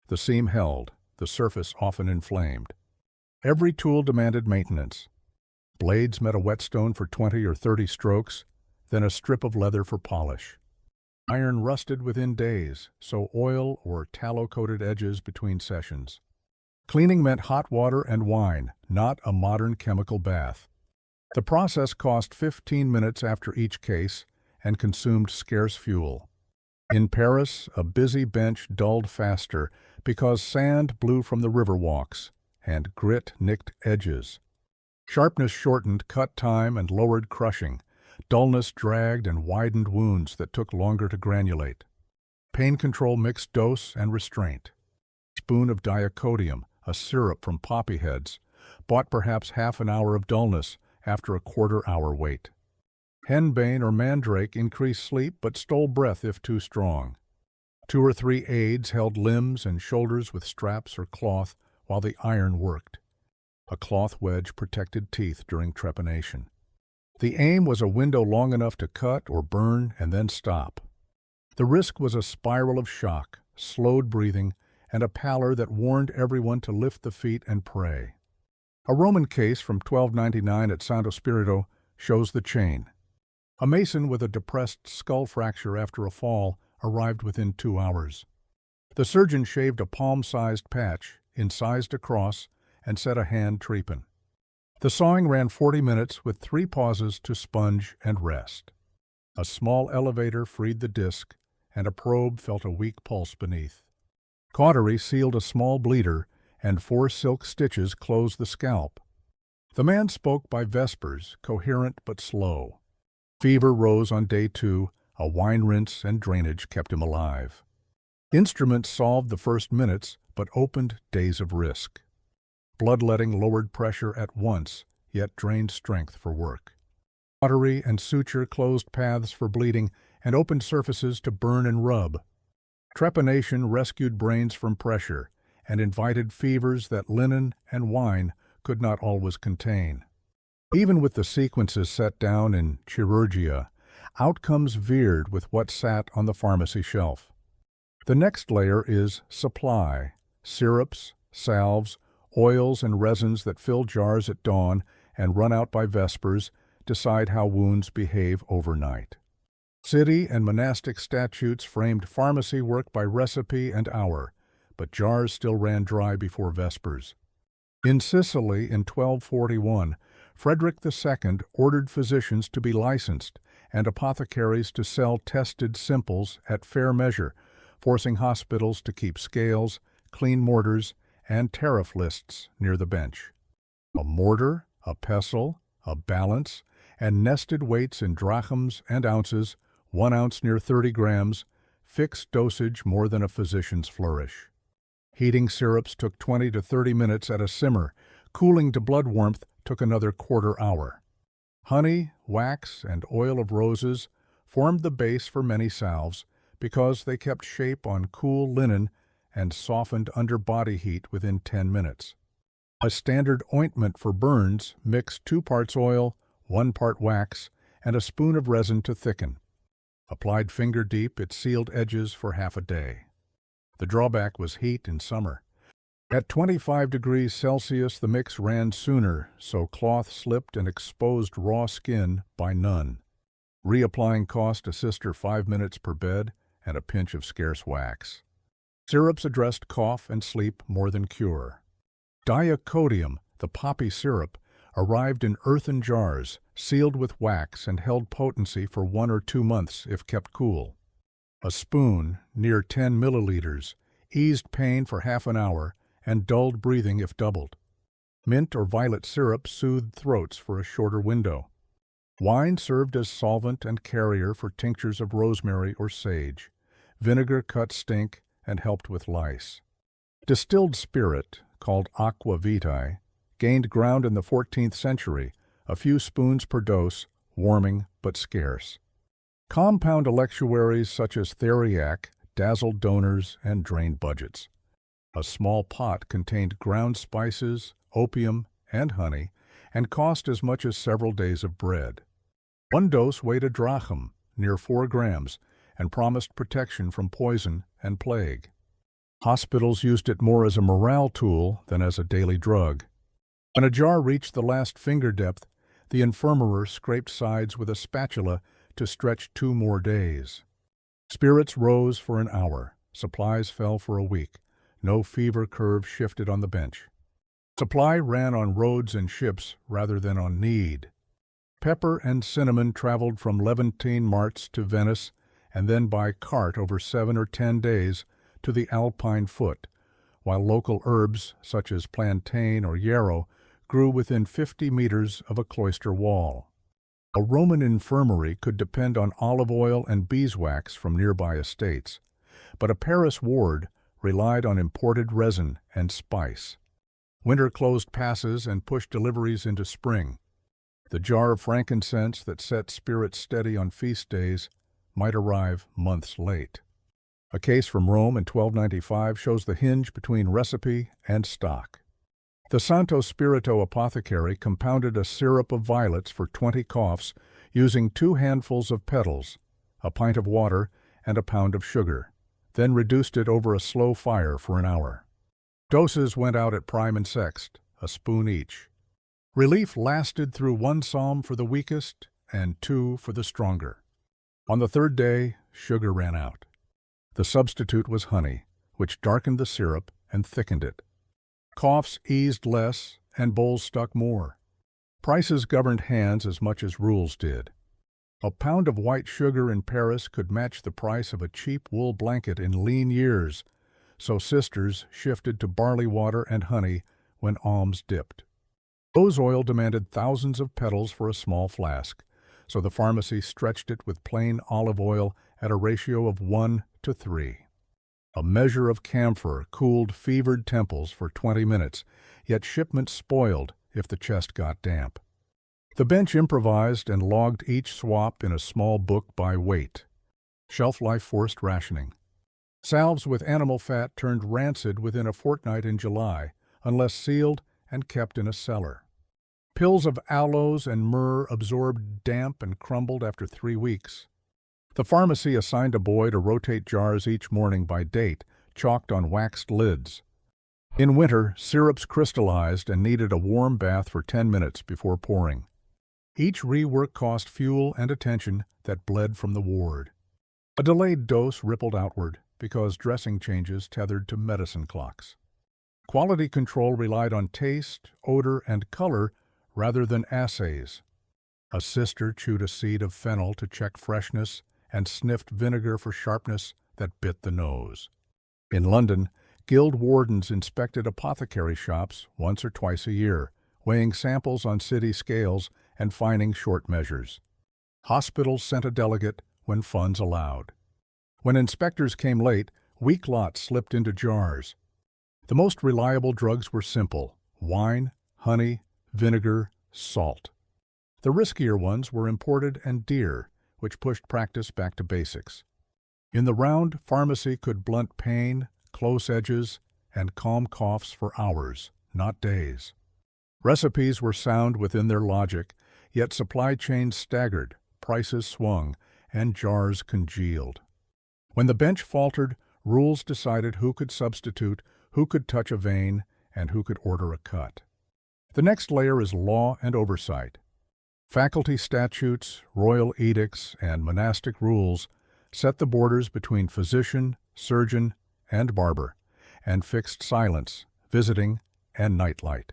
The seam held, the surface often inflamed. Every tool demanded maintenance. Blades met a whetstone for 20 or 30 strokes, then a strip of leather for polish. Iron rusted within days, so oil or tallow-coated edges between sessions. Cleaning meant hot water and wine, not a modern chemical bath. The process cost 15 minutes after each case and consumed scarce fuel. In Paris, a busy bench dulled faster because sand blew from the river walks and grit nicked edges. Sharpness shortened cut time and lowered crushing. Dullness dragged and widened wounds that took longer to granulate. Pain control mixed dose and restraint. Spoon of diacodium, a syrup from poppy heads, bought perhaps half an hour of dullness after a quarter-hour wait. Henbane or mandrake increased sleep but stole breath if too strong. 2 or 3 aids held limbs and shoulders with straps or cloth while the iron worked. A cloth wedge protected teeth during trepanation. The aim was a window long enough to cut or burn and then stop. The risk was a spiral of shock, slowed breathing, and a pallor that warned everyone to lift the feet and pray. A Roman case from 1299 at Santo Spirito shows the chain. A mason with a depressed skull fracture after a fall arrived within 2 hours. The surgeon shaved a palm-sized patch, incised a cross, and set a hand trepan. The sawing ran 40 minutes with 3 pauses to sponge and rest. A small elevator freed the disc, and a probe felt a weak pulse beneath. Cautery sealed a small bleeder, and 4 silk stitches closed the scalp. The man spoke by vespers, coherent but slow. Fever rose on day 2, a wine rinse and drainage kept him alive. Instruments solved the first minutes, but opened days of risk. Bloodletting lowered pressure at once, yet drained strength for work. Cautery and suture closed paths for bleeding and opened surfaces to burn and rub. Trepanation rescued brains from pressure and invited fevers that linen and wine could not always contain. Even with the sequences set down in chirurgia, outcomes veered with what sat on the pharmacy shelf. The next layer is supply: syrups, salves, oils and resins that fill jars at dawn and run out by vespers decide how wounds behave overnight. City and monastic statutes framed pharmacy work by recipe and hour, but jars still ran dry before vespers. In Sicily in 1241, Frederick II ordered physicians to be licensed and apothecaries to sell tested simples at fair measure, forcing hospitals to keep scales, clean mortars, and tariff lists near the bench. A mortar, a pestle, a balance, and nested weights in drachms and ounces, 1 ounce near 30 grams, fixed dosage more than a physician's flourish. Heating syrups took 20 to 30 minutes at a simmer. Cooling to blood warmth took another quarter hour. Honey, wax, and oil of roses formed the base for many salves because they kept shape on cool linen and softened under body heat within 10 minutes. A standard ointment for burns mixed 2 parts oil, 1 part wax, and a spoon of resin to thicken. Applied finger deep, it sealed edges for half a day. The drawback was heat in summer. At 25 degrees Celsius, the mix ran sooner, so cloth slipped and exposed raw skin by none. Reapplying cost a sister 5 minutes per bed and a pinch of scarce wax. Syrups addressed cough and sleep more than cure. Diacodium, the poppy syrup, arrived in earthen jars, sealed with wax and held potency for 1 or 2 months if kept cool. A spoon, near 10 milliliters, eased pain for half an hour and dulled breathing if doubled. Mint or violet syrup soothed throats for a shorter window. Wine served as solvent and carrier for tinctures of rosemary or sage. Vinegar cut stink and helped with lice. Distilled spirit, called aqua vitae, gained ground in the 14th century, a few spoons per dose, warming but scarce. Compound electuaries such as theriac dazzled donors and drained budgets. A small pot contained ground spices, opium, and honey, and cost as much as several days of bread. 1 dose weighed a drachm, near 4 grams, and promised protection from poison and plague. Hospitals used it more as a morale tool than as a daily drug. When a jar reached the last finger depth, the infirmary scraped sides with a spatula to stretch 2 more days. Spirits rose for an hour. Supplies fell for a week. No fever curve shifted on the bench. Supply ran on roads and ships rather than on need. Pepper and cinnamon traveled from Levantine marts to Venice and then by cart over 7 or 10 days to the Alpine foot, while local herbs such as plantain or yarrow grew within 50 meters of a cloister wall. A Roman infirmary could depend on olive oil and beeswax from nearby estates, but a Paris ward relied on imported resin and spice. Winter closed passes and pushed deliveries into spring. The jar of frankincense that set spirits steady on feast days might arrive months late. A case from Rome in 1295 shows the hinge between recipe and stock. The Santo Spirito apothecary compounded a syrup of violets for 20 coughs using 2 handfuls of petals, a pint of water, and a pound of sugar, then reduced it over a slow fire for an hour. Doses went out at prime and sext, a spoon each. Relief lasted through 1 psalm for the weakest and 2 for the stronger. On the 3rd day, sugar ran out. The substitute was honey, which darkened the syrup and thickened it. Coughs eased less and bowls stuck more. Prices governed hands as much as rules did. A pound of white sugar in Paris could match the price of a cheap wool blanket in lean years, so sisters shifted to barley water and honey when alms dipped. Rose oil demanded thousands of petals for a small flask, so the pharmacy stretched it with plain olive oil at a ratio of 1 to 3. A measure of camphor cooled fevered temples for 20 minutes, yet shipment spoiled if the chest got damp. The bench improvised and logged each swap in a small book by weight. Shelf life forced rationing. Salves with animal fat turned rancid within a fortnight in July, unless sealed and kept in a cellar. Pills of aloes and myrrh absorbed damp and crumbled after 3 weeks. The pharmacy assigned a boy to rotate jars each morning by date, chalked on waxed lids. In winter, syrups crystallized and needed a warm bath for 10 minutes before pouring. Each rework cost fuel and attention that bled from the ward. A delayed dose rippled outward because dressing changes tethered to medicine clocks. Quality control relied on taste, odor, and color rather than assays. A sister chewed a seed of fennel to check freshness and sniffed vinegar for sharpness that bit the nose. In London, guild wardens inspected apothecary shops once or twice a year, weighing samples on city scales and fining short measures. Hospitals sent a delegate when funds allowed. When inspectors came late, weak lots slipped into jars. The most reliable drugs were simple: wine, honey, vinegar, salt. The riskier ones were imported and dear, which pushed practice back to basics. In the round, pharmacy could blunt pain, close edges, and calm coughs for hours, not days. Recipes were sound within their logic, yet supply chains staggered, prices swung, and jars congealed. When the bench faltered, rules decided who could substitute, who could touch a vein, and who could order a cut. The next layer is law and oversight. Faculty statutes, royal edicts, and monastic rules set the borders between physician, surgeon, and barber, and fixed silence, visiting, and nightlight.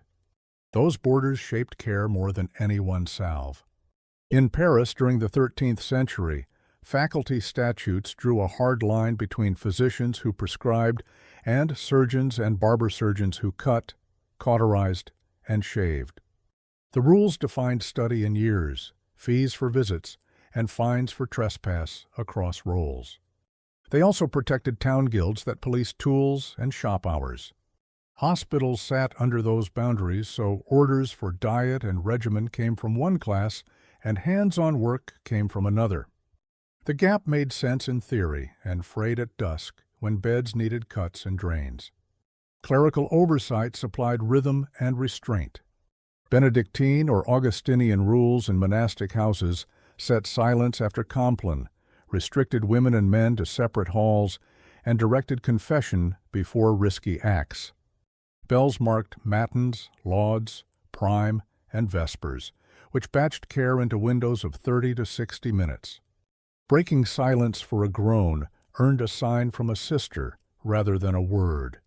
Those borders shaped care more than any one salve. In Paris during the 13th century, faculty statutes drew a hard line between physicians who prescribed and surgeons and barber surgeons who cut, cauterized, and shaved. The rules defined study in years, fees for visits, and fines for trespass across roles. They also protected town guilds that policed tools and shop hours. Hospitals sat under those boundaries, so orders for diet and regimen came from one class and hands-on work came from another. The gap made sense in theory and frayed at dusk when beds needed cuts and drains. Clerical oversight supplied rhythm and restraint. Benedictine or Augustinian rules in monastic houses set silence after Compline, restricted women and men to separate halls, and directed confession before risky acts. Bells marked matins, lauds, prime, and vespers, which batched care into windows of 30 to 60 minutes. Breaking silence for a groan earned a sign from a sister rather than a word.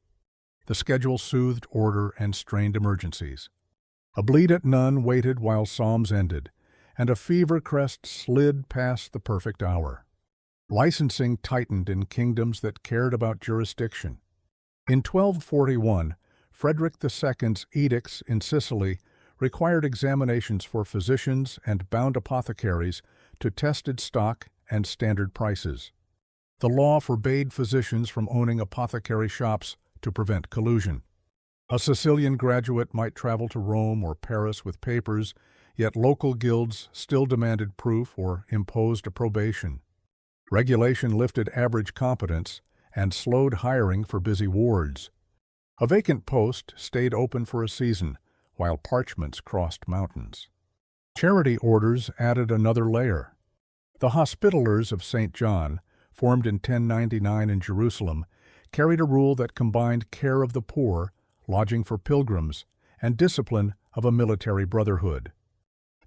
The schedule soothed order and strained emergencies. A bleed at none waited while psalms ended, and a fever crest slid past the perfect hour. Licensing tightened in kingdoms that cared about jurisdiction. In 1241, Frederick II's edicts in Sicily required examinations for physicians and bound apothecaries to tested stock and standard prices. The law forbade physicians from owning apothecary shops to prevent collusion. A Sicilian graduate might travel to Rome or Paris with papers, yet local guilds still demanded proof or imposed a probation. Regulation lifted average competence and slowed hiring for busy wards. A vacant post stayed open for a season, while parchments crossed mountains. Charity orders added another layer. The Hospitallers of St. John, formed in 1099 in Jerusalem, carried a rule that combined care of the poor, lodging for pilgrims, and discipline of a military brotherhood.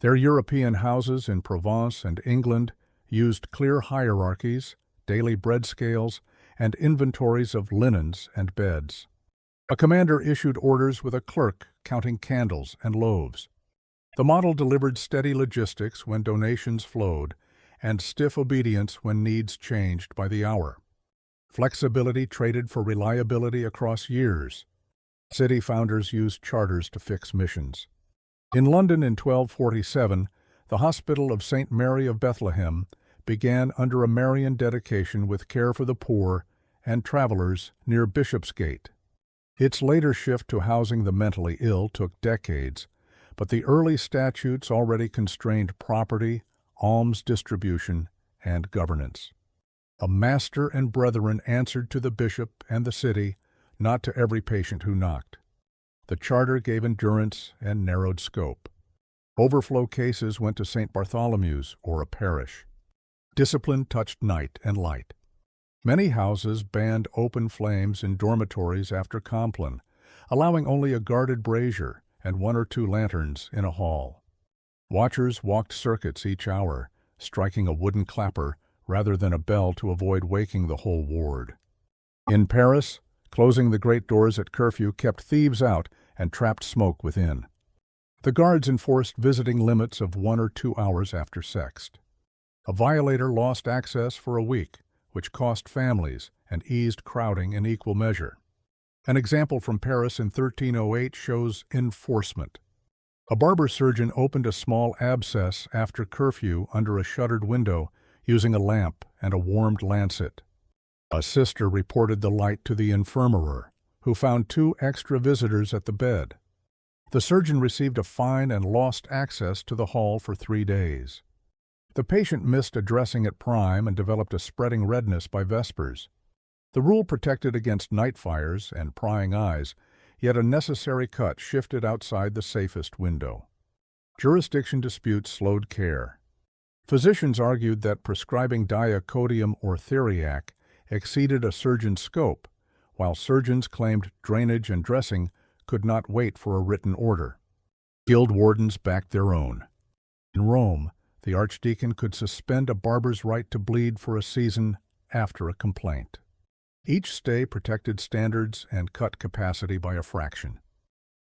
Their European houses in Provence and England used clear hierarchies, daily bread scales, and inventories of linens and beds. A commander issued orders with a clerk counting candles and loaves. The model delivered steady logistics when donations flowed, and stiff obedience when needs changed by the hour. Flexibility traded for reliability across years. City founders used charters to fix missions. In London in 1247, the Hospital of St. Mary of Bethlehem began under a Marian dedication with care for the poor and travelers near Bishopsgate. Its later shift to housing the mentally ill took decades, but the early statutes already constrained property, alms distribution, and governance. A master and brethren answered to the bishop and the city, not to every patient who knocked. The charter gave endurance and narrowed scope. Overflow cases went to St. Bartholomew's or a parish. Discipline touched night and light. Many houses banned open flames in dormitories after Compline, allowing only a guarded brazier and 1 or 2 lanterns in a hall. Watchers walked circuits each hour, striking a wooden clapper rather than a bell to avoid waking the whole ward. In Paris, closing the great doors at curfew kept thieves out and trapped smoke within. The guards enforced visiting limits of 1 or 2 hours after sext. A violator lost access for a week, which cost families and eased crowding in equal measure. An example from Paris in 1308 shows enforcement. A barber surgeon opened a small abscess after curfew under a shuttered window using a lamp and a warmed lancet. A sister reported the light to the infirmerer, who found 2 extra visitors at the bed. The surgeon received a fine and lost access to the hall for 3 days. The patient missed a dressing at prime and developed a spreading redness by vespers. The rule protected against night fires and prying eyes, yet a necessary cut shifted outside the safest window. Jurisdiction disputes slowed care. Physicians argued that prescribing diacodium or theriac exceeded a surgeon's scope, while surgeons claimed drainage and dressing could not wait for a written order. Guild wardens backed their own. In Rome, the archdeacon could suspend a barber's right to bleed for a season after a complaint. Each stay protected standards and cut capacity by a fraction.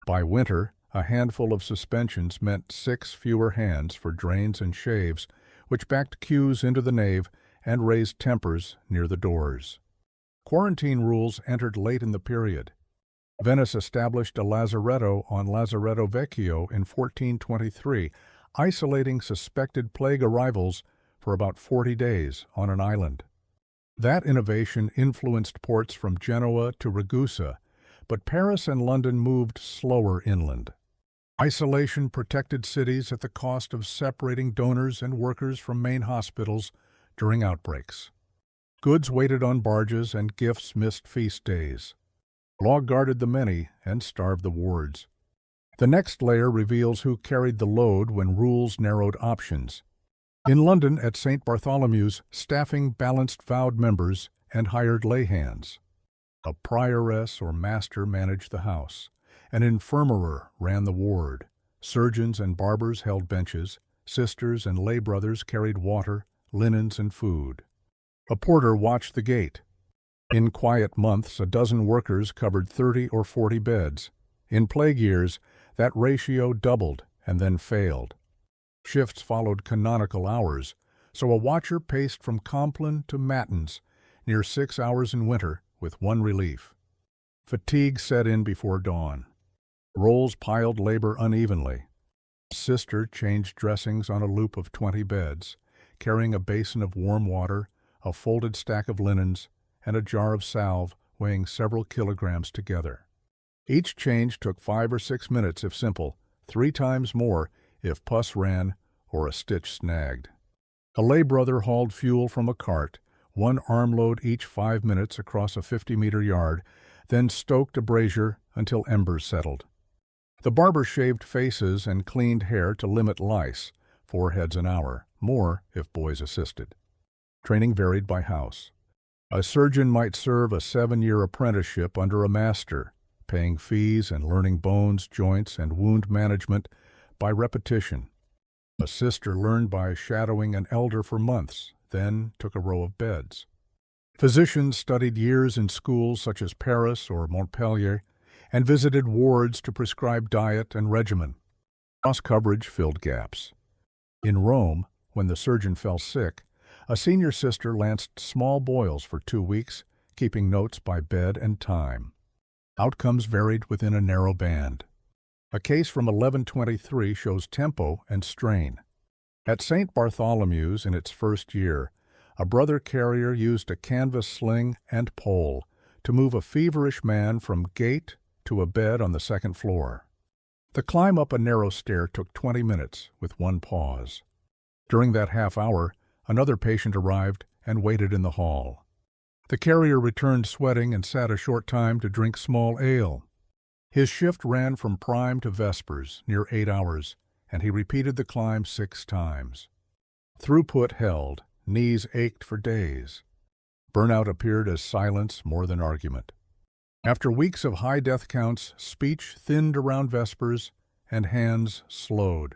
By winter, a handful of suspensions meant 6 fewer hands for drains and shaves, which backed queues into the nave and raised tempers near the doors. Quarantine rules entered late in the period. Venice established a lazaretto on Lazaretto Vecchio in 1423, isolating suspected plague arrivals for about 40 days on an island. That innovation influenced ports from Genoa to Ragusa, but Paris and London moved slower inland. Isolation protected cities at the cost of separating donors and workers from main hospitals during outbreaks. Goods waited on barges and gifts missed feast days. Law guarded the many and starved the wards. The next layer reveals who carried the load when rules narrowed options. In London at St. Bartholomew's, staffing balanced vowed members and hired lay hands. A prioress or master managed the house. An infirmerer ran the ward. Surgeons and barbers held benches. Sisters and lay brothers carried water, linens, and food. A porter watched the gate. In quiet months, a dozen workers covered 30 or 40 beds. In plague years, that ratio doubled and then failed. Shifts followed canonical hours, so a watcher paced from Compline to Matins, near 6 hours in winter, with one relief. Fatigue set in before dawn. Rolls piled labor unevenly. A sister changed dressings on a loop of 20 beds, carrying a basin of warm water, a folded stack of linens, and a jar of salve weighing several kilograms together. Each change took 5 or 6 minutes if simple, 3 times more if pus ran or a stitch snagged. A lay brother hauled fuel from a cart, 1 armload each 5 minutes across a 50-meter yard, then stoked a brazier until embers settled. The barber shaved faces and cleaned hair to limit lice, 4 heads an hour, more if boys assisted. Training varied by house. A surgeon might serve a 7-year apprenticeship under a master, paying fees and learning bones, joints, and wound management by repetition. A sister learned by shadowing an elder for months, then took a row of beds. Physicians studied years in schools such as Paris or Montpellier and visited wards to prescribe diet and regimen. Cross-coverage filled gaps. In Rome, when the surgeon fell sick, a senior sister lanced small boils for 2 weeks, keeping notes by bed and time. Outcomes varied within a narrow band. A case from 1123 shows tempo and strain. At St. Bartholomew's in its first year, A brother carrier used a canvas sling and pole to move a feverish man from gate to a bed on the second floor. The climb up a narrow stair took 20 minutes, with one pause. During that half hour, another patient arrived and waited in the hall. The carrier returned sweating and sat a short time to drink small ale. His shift ran from prime to vespers, near 8 hours, and he repeated the climb 6 times. Throughput held, knees ached for days. Burnout appeared as silence more than argument. After weeks of high death counts, speech thinned around vespers, and hands slowed.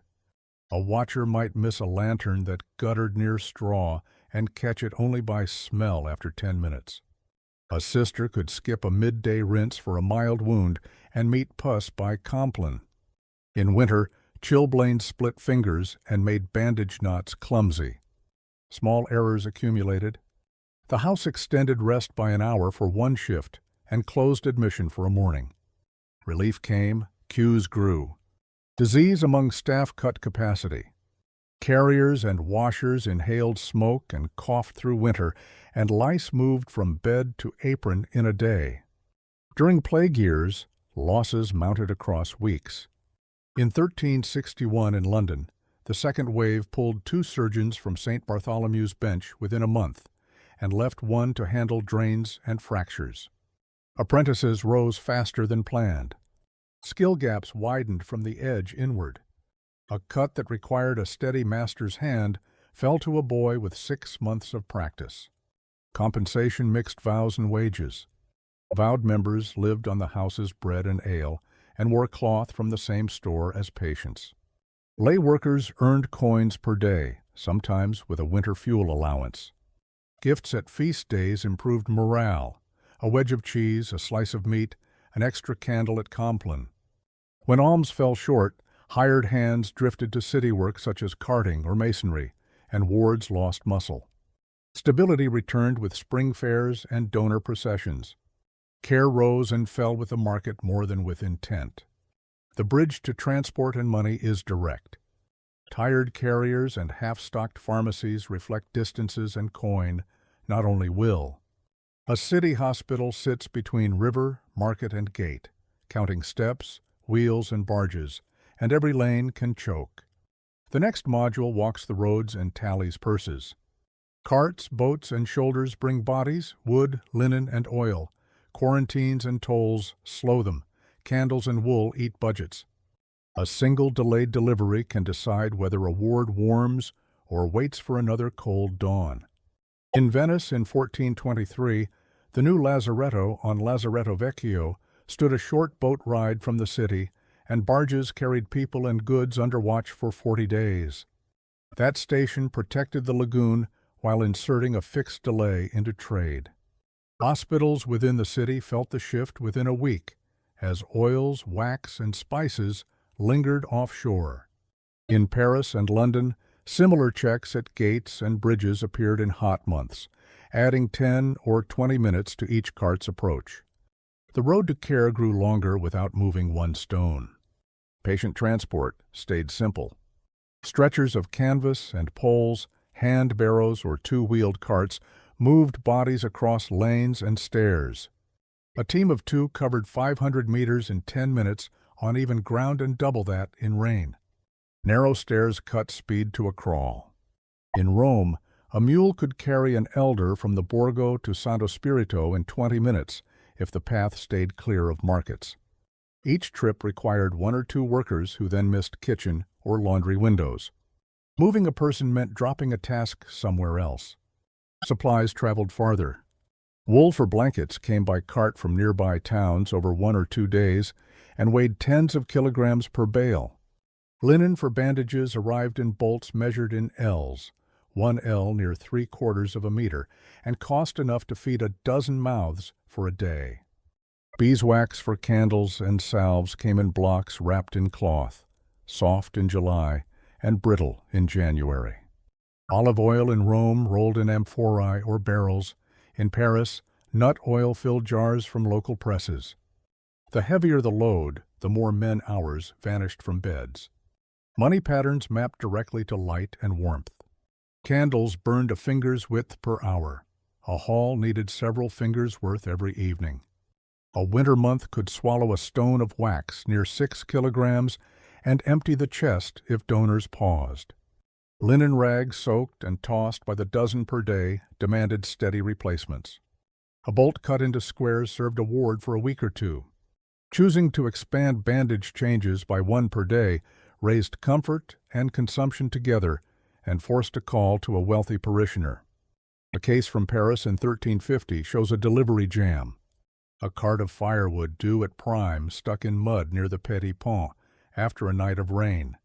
A watcher might miss a lantern that guttered near straw and catch it only by smell after 10 minutes. A sister could skip a midday rinse for a mild wound and meet pus by Compline. In winter, chilblains split fingers and made bandage knots clumsy. Small errors accumulated. The house extended rest by an hour for one shift and closed admission for a morning. Relief came, queues grew. Disease among staff cut capacity. Carriers and washers inhaled smoke and coughed through winter, and lice moved from bed to apron in a day. During plague years, losses mounted across weeks. In 1361 in London, the second wave pulled 2 surgeons from St. Bartholomew's bench within a month, and left one to handle drains and fractures. Apprentices rose faster than planned. Skill gaps widened from the edge inward. A cut that required a steady master's hand fell to a boy with 6 months of practice. Compensation mixed vows and wages. Vowed members lived on the house's bread and ale and wore cloth from the same store as patients. Lay workers earned coins per day, sometimes with a winter fuel allowance. Gifts at feast days improved morale. A wedge of cheese, a slice of meat, an extra candle at Compline. When alms fell short, hired hands drifted to city work such as carting or masonry, and wards lost muscle. Stability returned with spring fairs and donor processions. Care rose and fell with the market more than with intent. The bridge to transport and money is direct. Tired carriers and half-stocked pharmacies reflect distances and coin, not only will. A city hospital sits between river, market, and gate, counting steps, wheels, and barges, and every lane can choke. The next module walks the roads and tallies purses. Carts, boats, and shoulders bring bodies, wood, linen, and oil. Quarantines and tolls slow them. Candles and wool eat budgets. A single delayed delivery can decide whether a ward warms or waits for another cold dawn. In Venice in 1423, the new lazaretto on Lazaretto Vecchio stood a short boat ride from the city, and barges carried people and goods under watch for 40 days. That station protected the lagoon while inserting a fixed delay into trade. Hospitals within the city felt the shift within a week, as oils, wax, and spices lingered offshore. In Paris and London, similar checks at gates and bridges appeared in hot months, adding 10 or 20 minutes to each cart's approach. The road to care grew longer without moving one stone. Patient transport stayed simple. Stretchers of canvas and poles, hand barrows or 2-wheeled carts moved bodies across lanes and stairs. A team of 2 covered 500 meters in 10 minutes on even ground and double that in rain. Narrow stairs cut speed to a crawl. In Rome, a mule could carry an elder from the Borgo to Santo Spirito in 20 minutes if the path stayed clear of markets. Each trip required 1 or 2 workers who then missed kitchen or laundry windows. Moving a person meant dropping a task somewhere else. Supplies traveled farther. Wool for blankets came by cart from nearby towns over 1 or 2 days and weighed tens of kilograms per bale. Linen for bandages arrived in bolts measured in ells, 1 ell near 3/4 of a meter, and cost enough to feed a dozen mouths for a day. Beeswax for candles and salves came in blocks wrapped in cloth, soft in July and brittle in January. Olive oil in Rome rolled in amphorae or barrels. In Paris, nut oil filled jars from local presses. The heavier the load, the more men hours vanished from beds. Money patterns mapped directly to light and warmth. Candles burned a finger's width per hour. A hall needed several fingers' worth every evening. A winter month could swallow a stone of wax near 6 kilograms and empty the chest if donors paused. Linen rags soaked and tossed by the dozen per day demanded steady replacements. A bolt cut into squares served a ward for a week or two. Choosing to expand bandage changes by one per day raised comfort and consumption together and forced a call to a wealthy parishioner. A case from Paris in 1350 shows a delivery jam. A cart of firewood due at prime stuck in mud near the Petit Pont after a night of rain,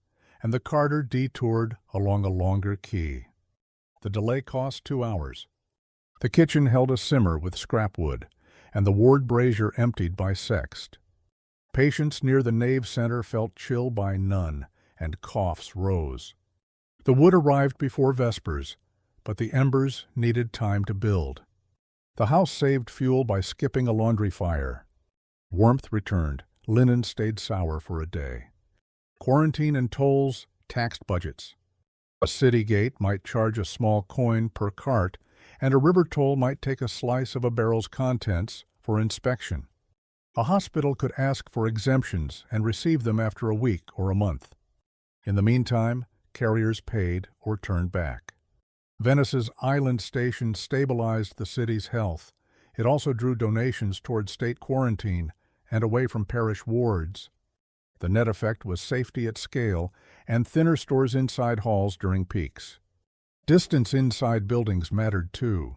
and the carter detoured along a longer quay. The delay cost 2 hours. The kitchen held a simmer with scrap wood, and the ward brazier emptied by sext. Patients near the nave center felt chill by none, and coughs rose. The wood arrived before vespers, but the embers needed time to build. The house saved fuel by skipping a laundry fire. Warmth returned. Linen stayed sour for a day. Quarantine and tolls taxed budgets. A city gate might charge a small coin per cart, and a river toll might take a slice of a barrel's contents for inspection. A hospital could ask for exemptions and receive them after a week or a month. In the meantime, carriers paid or turned back. Venice's island station stabilized the city's health. It also drew donations toward state quarantine and away from parish wards. The net effect was safety at scale and thinner stores inside halls during peaks. Distance inside buildings mattered too.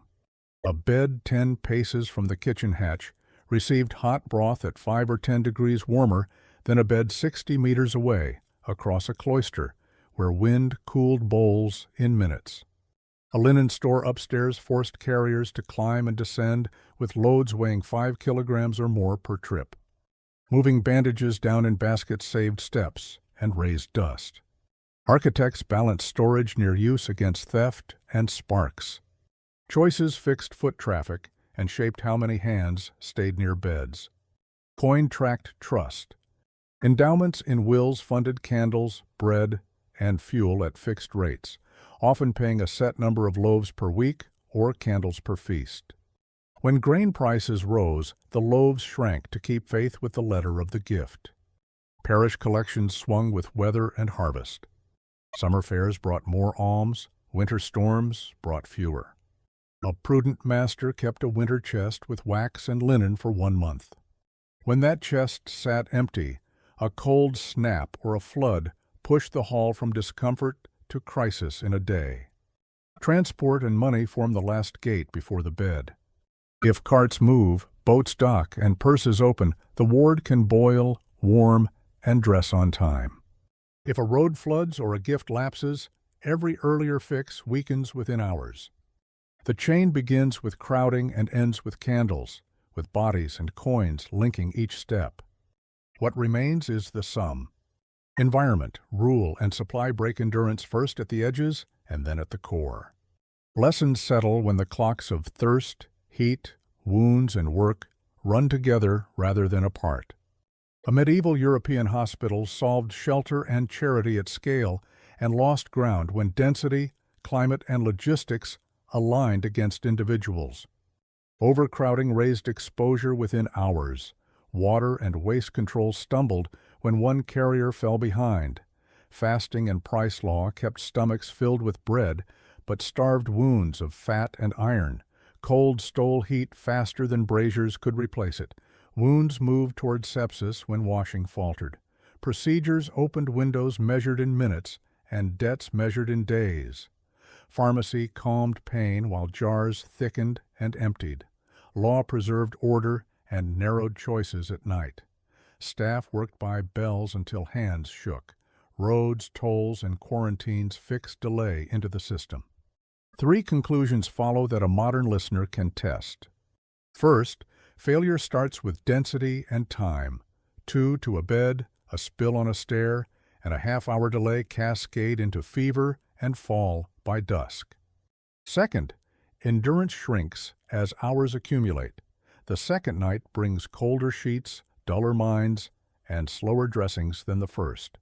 A bed 10 paces from the kitchen hatch received hot broth at 5 or 10 degrees warmer than a bed 60 meters away across a cloister where wind cooled bowls in minutes. A linen store upstairs forced carriers to climb and descend with loads weighing 5 kilograms or more per trip. Moving bandages down in baskets saved steps and raised dust. Architects balanced storage near use against theft and sparks. Choices fixed foot traffic and shaped how many hands stayed near beds. Coin tracked trust. Endowments in wills funded candles, bread, and fuel at fixed rates, often paying a set number of loaves per week or candles per feast. When grain prices rose, the loaves shrank to keep faith with the letter of the gift. Parish collections swung with weather and harvest. Summer fairs brought more alms, winter storms brought fewer. A prudent master kept a winter chest with wax and linen for 1 month. When that chest sat empty, a cold snap or a flood pushed the hall from discomfort to crisis in a day. Transport and money form the last gate before the bed. If carts move, boats dock, and purses open, the ward can boil, warm, and dress on time. If a road floods or a gift lapses, every earlier fix weakens within hours. The chain begins with crowding and ends with candles, with bodies and coins linking each step. What remains is the sum. Environment, rule, and supply break endurance first at the edges and then at the core. Lessons settle when the clocks of thirst, heat, wounds, and work run together rather than apart. A medieval European hospital solved shelter and charity at scale and lost ground when density, climate, and logistics aligned against individuals. Overcrowding raised exposure within hours. Water and waste control stumbled when one carrier fell behind. Fasting and price law kept stomachs filled with bread, but starved wounds of fat and iron. Cold stole heat faster than braziers could replace it. Wounds moved toward sepsis when washing faltered. Procedures opened windows measured in minutes and debts measured in days. Pharmacy calmed pain while jars thickened and emptied. Law preserved order and narrowed choices at night. Staff worked by bells until hands shook. Roads, tolls, and quarantines fixed delay into the system. 3 conclusions follow that a modern listener can test. First, failure starts with density and time. 2 to a bed, a spill on a stair, and a half-hour delay cascade into fever and fall by dusk. Second, endurance shrinks as hours accumulate. The second night brings colder sheets, duller minds, and slower dressings than the first.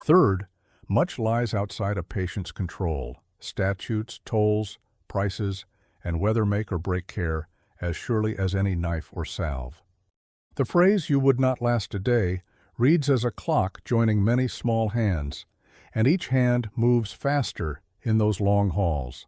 Third, much lies outside a patient's control. statutes, tolls, prices, and whether make or break care as surely as any knife or salve. The phrase "you would not last a day" reads as a clock joining many small hands, and each hand moves faster in those long halls.